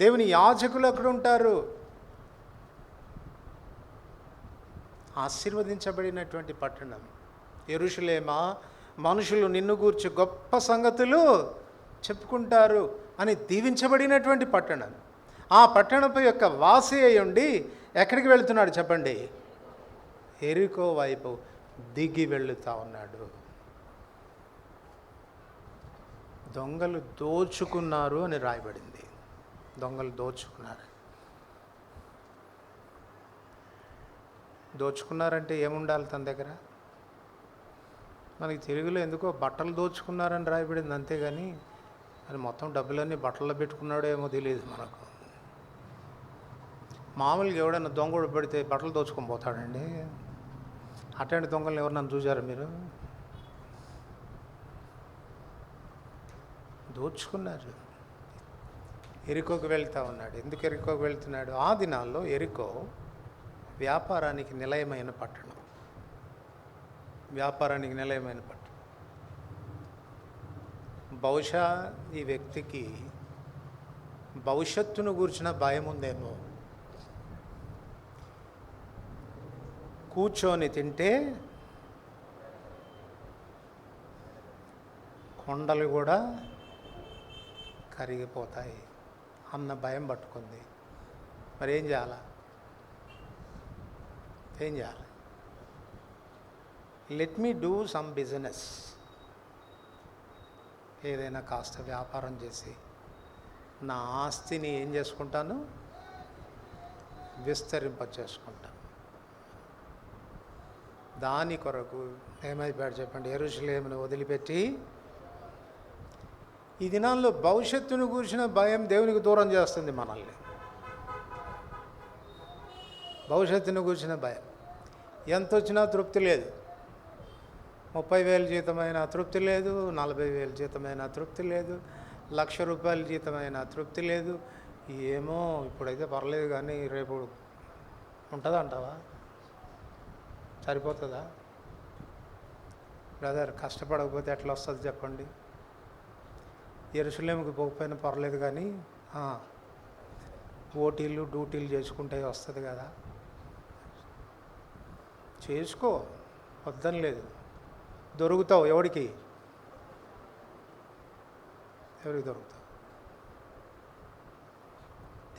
దేవుని యాజకులు అక్కడ ఉంటారు. ఆశీర్వదించబడినటువంటి పట్టణం యెరూషలేమా, మనుషులు నిన్ను గూర్చి గొప్ప సంగతులు చెప్పుకుంటారు అని దీవించబడినటువంటి పట్టణం. ఆ పట్టణపు యొక్క వాసి అయి ఉండి ఎక్కడికి వెళుతున్నాడు చెప్పండి? యెరికో వైపు దిగి వెళుతూ ఉన్నాడు. దొంగలు దోచుకున్నారు అని రాయబడింది. దొంగలు దోచుకున్నారు. దోచుకున్నారంటే ఏముండాలి తన దగ్గర? మనకి తెలుగులో ఎందుకో బట్టలు దోచుకున్నారని రాయబడింది, అంతేగాని అది మొత్తం డబ్బులన్నీ బట్టల్లో పెట్టుకున్నాడో ఏమో తెలియదు మనకు. మామూలుగా ఎవడైనా దొంగడు పెడితే బట్టలు దోచుకొని పోతాడండి. అట్లాంటి దొంగలను ఎవరు చూసారా మీరు? దోచుకున్నారు. యెరికోకు వెళ్తూ ఉన్నాడు. ఎందుకు యెరికోకు వెళ్తున్నాడు? ఆ దినాల్లో యెరికో వ్యాపారానికి నిలయమైన పట్టణం. వ్యాపారానికి నిలయమైన పట్టణం. బహుశా ఈ వ్యక్తికి భవిష్యత్తును గూర్చిన భయం ఉందేమో. కూర్చొని తింటే కొండలు కూడా కరిగిపోతాయి అన్న భయం పట్టుకుంది. మరి ఏం చేయాలి? Let me do some business. ఏదైనా కాస్త వ్యాపారం చేసి నా ఆస్తిని ఏం చేసుకుంటాను? విస్తరింపచేసుకుంటాను. దాని కొరకు ఏమైపోయాడు చెప్పండి? యెరూషలేమును వదిలిపెట్టి. ఈ దినాల్లో భవిష్యత్తును కూర్చిన భయం దేవునికి దూరం చేస్తుంది మనల్ని. భవిష్యత్తును కూర్చిన భయం. ఎంత వచ్చినా తృప్తి లేదు. 30,000 జీతమైనా తృప్తి లేదు, 40,000 జీతమైనా తృప్తి లేదు, ₹1,00,000 జీతమైనా తృప్తి లేదు. ఏమో ఇప్పుడైతే పర్లేదు కానీ రేపు ఉంటుందా అంటావా? సరిపోతుందా? బ్రదర్, కష్టపడకపోతే ఎట్లా వస్తుంది చెప్పండి? యెరూషలేముకి పోకపోయినా పర్లేదు కానీ ఓటీలు డ్యూటీలు చేసుకుంటే వస్తుంది కదా. చేసుకో, వద్దని లేదు. దొరుకుతావు. ఎవరికి దొరుకుతావు?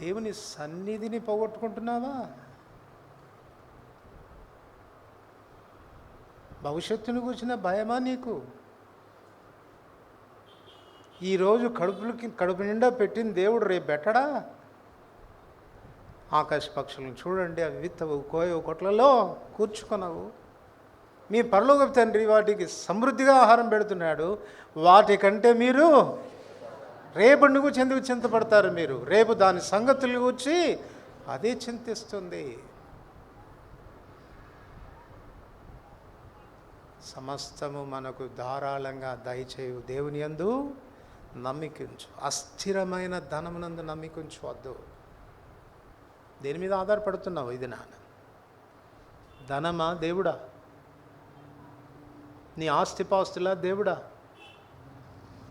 దేవుని సన్నిధిని పోగొట్టుకుంటున్నావా? భవిష్యత్తును కూర్చిన భయమా నీకు? ఈరోజు కడుపు నిండా పెట్టిన దేవుడు రేపు పెట్టడా? ఆకాశ పక్షులను చూడండి, అవి విత్తవు, కోయవు, కొట్లలో కూర్చుకొనవు. మీ పరలోకపు తండ్రి వాటికి సమృద్ధిగా ఆహారం పెడుతున్నాడు. వాటికంటే మీరు రేపటి గురించి ఎందుకు చింతపడతారు? మీరు రేపు దాని సంగతులు గురించి అదే చింతిస్తుంది. సమస్తము మనకు ధారాళంగా దయచేయు దేవుని యందు నమ్మికించు. అస్థిరమైన ధనమునందు నమ్మికించవద్దు. దేని మీద ఆధారపడుతున్నావు? ఇది ధనమా దేవుడా? నీ ఆస్తిపాస్తులా దేవుడా?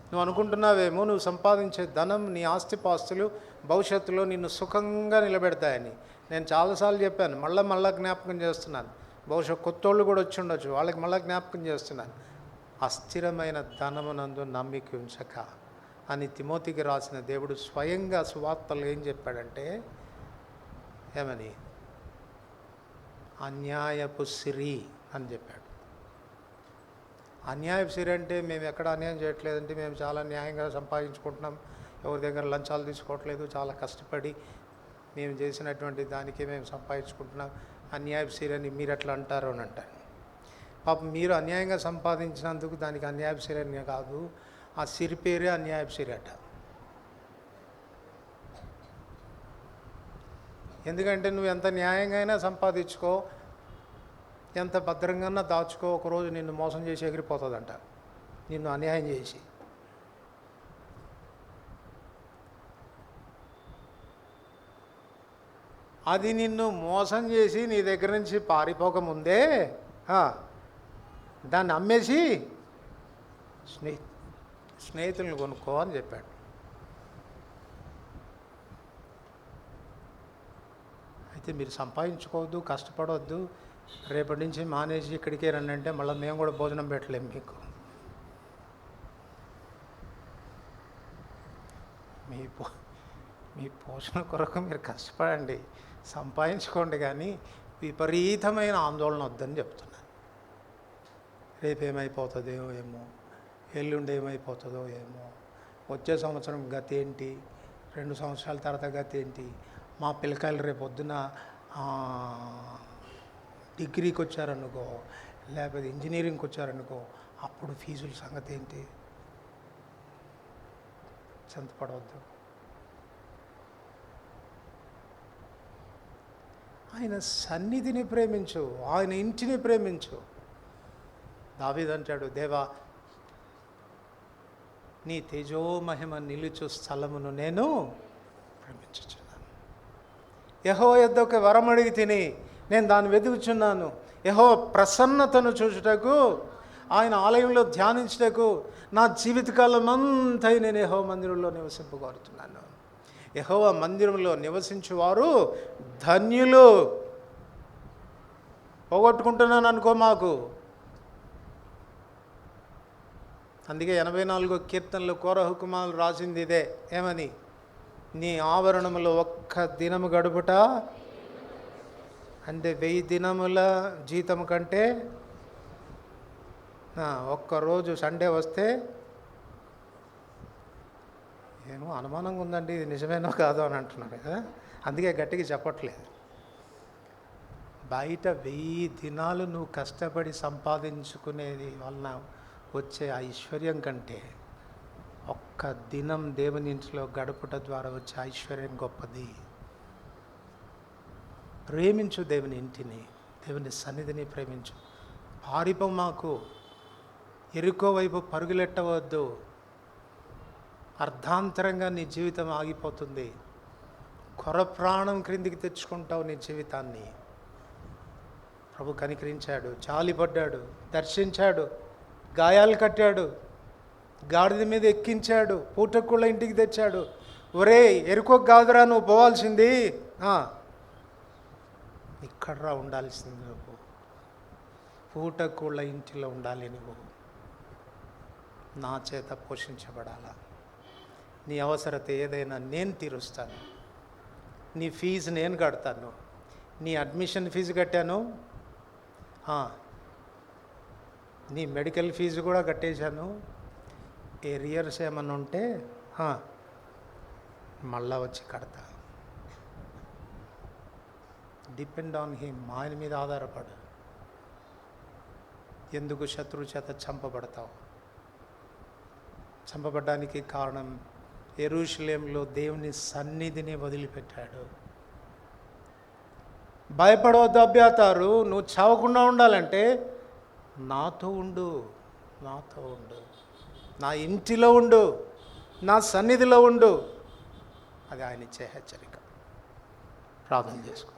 నువ్వు అనుకుంటున్నావేమో నువ్వు సంపాదించే ధనం, నీ ఆస్తిపాస్తులు భవిష్యత్తులో నిన్ను సుఖంగా నిలబెడతాయని. నేను చాలాసార్లు చెప్పాను, మళ్ళా జ్ఞాపకం చేస్తున్నాను. బహుశా కొత్తోళ్ళు కూడా వచ్చి ఉండొచ్చు, వాళ్ళకి మళ్ళీ జ్ఞాపకం చేస్తున్నాను. అస్థిరమైన ధనమునందు నమ్మిక ఉంచక అని తిమోతికి రాసిన దేవుడు స్వయంగా సువార్తలు ఏం చెప్పాడంటే, ఏమని? అన్యాయపు సిరి అని చెప్పాడు. అన్యాయపు సిరి అంటే మేము ఎక్కడ అన్యాయం చేయట్లేదంటే మేము చాలా న్యాయంగా సంపాదించుకుంటున్నాం, ఎవరి దగ్గర లంచాలు తీసుకోవట్లేదు, చాలా కష్టపడి మేము చేసినటువంటి దానికి మేము సంపాదించుకుంటున్నాం. అన్యాయపు సిరి అని మీరు ఎట్లా అంటారు అని అంటారు. పాపం మీరు అన్యాయంగా సంపాదించినందుకు దానికి అన్యాయపు సిరి అని కాదు, ఆ సిరి పేరే అన్యాయపు సిరి అట. ఎందుకంటే నువ్వు ఎంత న్యాయంగా అయినా సంపాదించుకో, ఎంత భద్రంగా దాచుకో, ఒకరోజు నిన్ను మోసం చేసి ఎగిరిపోతుందంట, నిన్ను అన్యాయం చేసి. అది నిన్ను మోసం చేసి నీ దగ్గర నుంచి పారిపోకముందే దాన్ని అమ్మేసి స్నేహితులను కొనుక్కో అని చెప్పాడు. అయితే మీరు సంపాదించుకోవద్దు, కష్టపడవద్దు, రేపటి నుంచి మానేసి ఇక్కడికే రండి అంటే మళ్ళీ మేము కూడా భోజనం పెట్టలేము మీకు. మీ పోషణ కొరకు మీరు కష్టపడండి, సంపాదించుకోండి, కానీ విపరీతమైన ఆందోళన వద్దని చెప్తున్నాను. రేపేమైపోతుందో ఏమో, ఎల్లుండి ఏమైపోతుందో ఏమో, వచ్చే సంవత్సరం గతి ఏంటి, 2 సంవత్సరాల తర్వాత గతి ఏంటి, మా పిల్లకాయలు రేపు పొద్దున డిగ్రీకి వచ్చారనుకో, లేకపోతే ఇంజనీరింగ్కి వచ్చారనుకో, అప్పుడు ఫీజుల సంగతి ఏంటి? చింతపడవద్దు. ఆయన సన్నిధిని ప్రేమించు, ఆయన ఇంటిని ప్రేమించు. దావీదు అంటాడు, దేవా నీ తేజోమహిమ నిలుచు స్థలమును నేను ప్రేమించుచున్నాను. యెహోవా యొద్దకు వరం అడిగి తిని నేను దాన్ని వెతుకుచున్నాను. యెహోవా ప్రసన్నతను చూచుటకు, ఆయన ఆలయంలో ధ్యానించుటకు నా జీవితకాలం అంతా నేను యెహోవా మందిరంలో నివసింపగోరుతున్నాను. యెహోవా మందిరంలో నివసించువారు ధన్యులు. పోగొట్టుకుంటున్నాను అనుకో మాకు. అందుకే 84వ కీర్తనలో కోరహు కుమారులు రాసింది ఇదే, ఏమని? నీ ఆవరణములో ఒక్క దినము గడుపుట అంటే 1000 దినముల జీతం కంటే ఒక్కరోజు సండే వస్తే ఏమో అనుమానంగా ఉందండి, ఇది నిజమేనో కాదో అని అంటున్నాను కదా. అందుకే గట్టిగా చెప్పట్లేదు. బయట 1000 దినాలు నువ్వు కష్టపడి సంపాదించుకునేది వలన వచ్చే ఐశ్వర్యం కంటే ఒక్క దినం దేవుని ఇంట్లో గడుపుట ద్వారా వచ్చే ఐశ్వర్యం గొప్పది. ప్రేమించు దేవుని ఇంటిని, దేవుని సన్నిధిని ప్రేమించు. పారిపో మాకు, ఎరుకో వైపు పరుగులెట్టవద్దు. అర్ధాంతరంగా నీ జీవితం ఆగిపోతుంది. కొర ప్రాణం క్రిందికి తెచ్చుకుంటావు నీ జీవితాన్ని. ప్రభు కనికరించాడు, జాలిపడ్డాడు, దర్శించాడు, గాయాలు కట్టాడు, గాడిద మీద ఎక్కించాడు, పూటకుళ్ళ ఇంటికి తెచ్చాడు. ఒరే ఎరుకోకు కాదురా నువ్వు పోవాల్సింది, ఇక్కడరా ఉండాల్సింది నువ్వు, పూటకుళ్ళ ఇంటిలో ఉండాలి నువ్వు. నా చేత పోషించబడాలా. నీ అవసరత ఏదైనా నేను తీరుస్తాను. నీ ఫీజు నేను కడతాను. నీ అడ్మిషన్ ఫీజు కట్టాను, నీ మెడికల్ ఫీజు కూడా కట్టేశాను. ఏరియర్స్ ఏమన్నా ఉంటే మళ్ళా వచ్చి కడతా. Depend on him. ఆయన మీద ఆధారపడు. ఎందుకు శత్రువు చేత చంపబడతావు? చంపబడ్డానికి కారణం యెరూషలేములో దేవుని సన్నిధిని వదిలిపెట్టాడు. భయపడవద్దు అబ్యాతారు, నువ్వు చావకుండా ఉండాలంటే నాతో ఉండు, నాతో ఉండు, నా ఇంటిలో ఉండు, నా సన్నిధిలో ఉండు. అది ఆయన ఇచ్చే హెచ్చరిక. ప్రార్థన చేసుకో.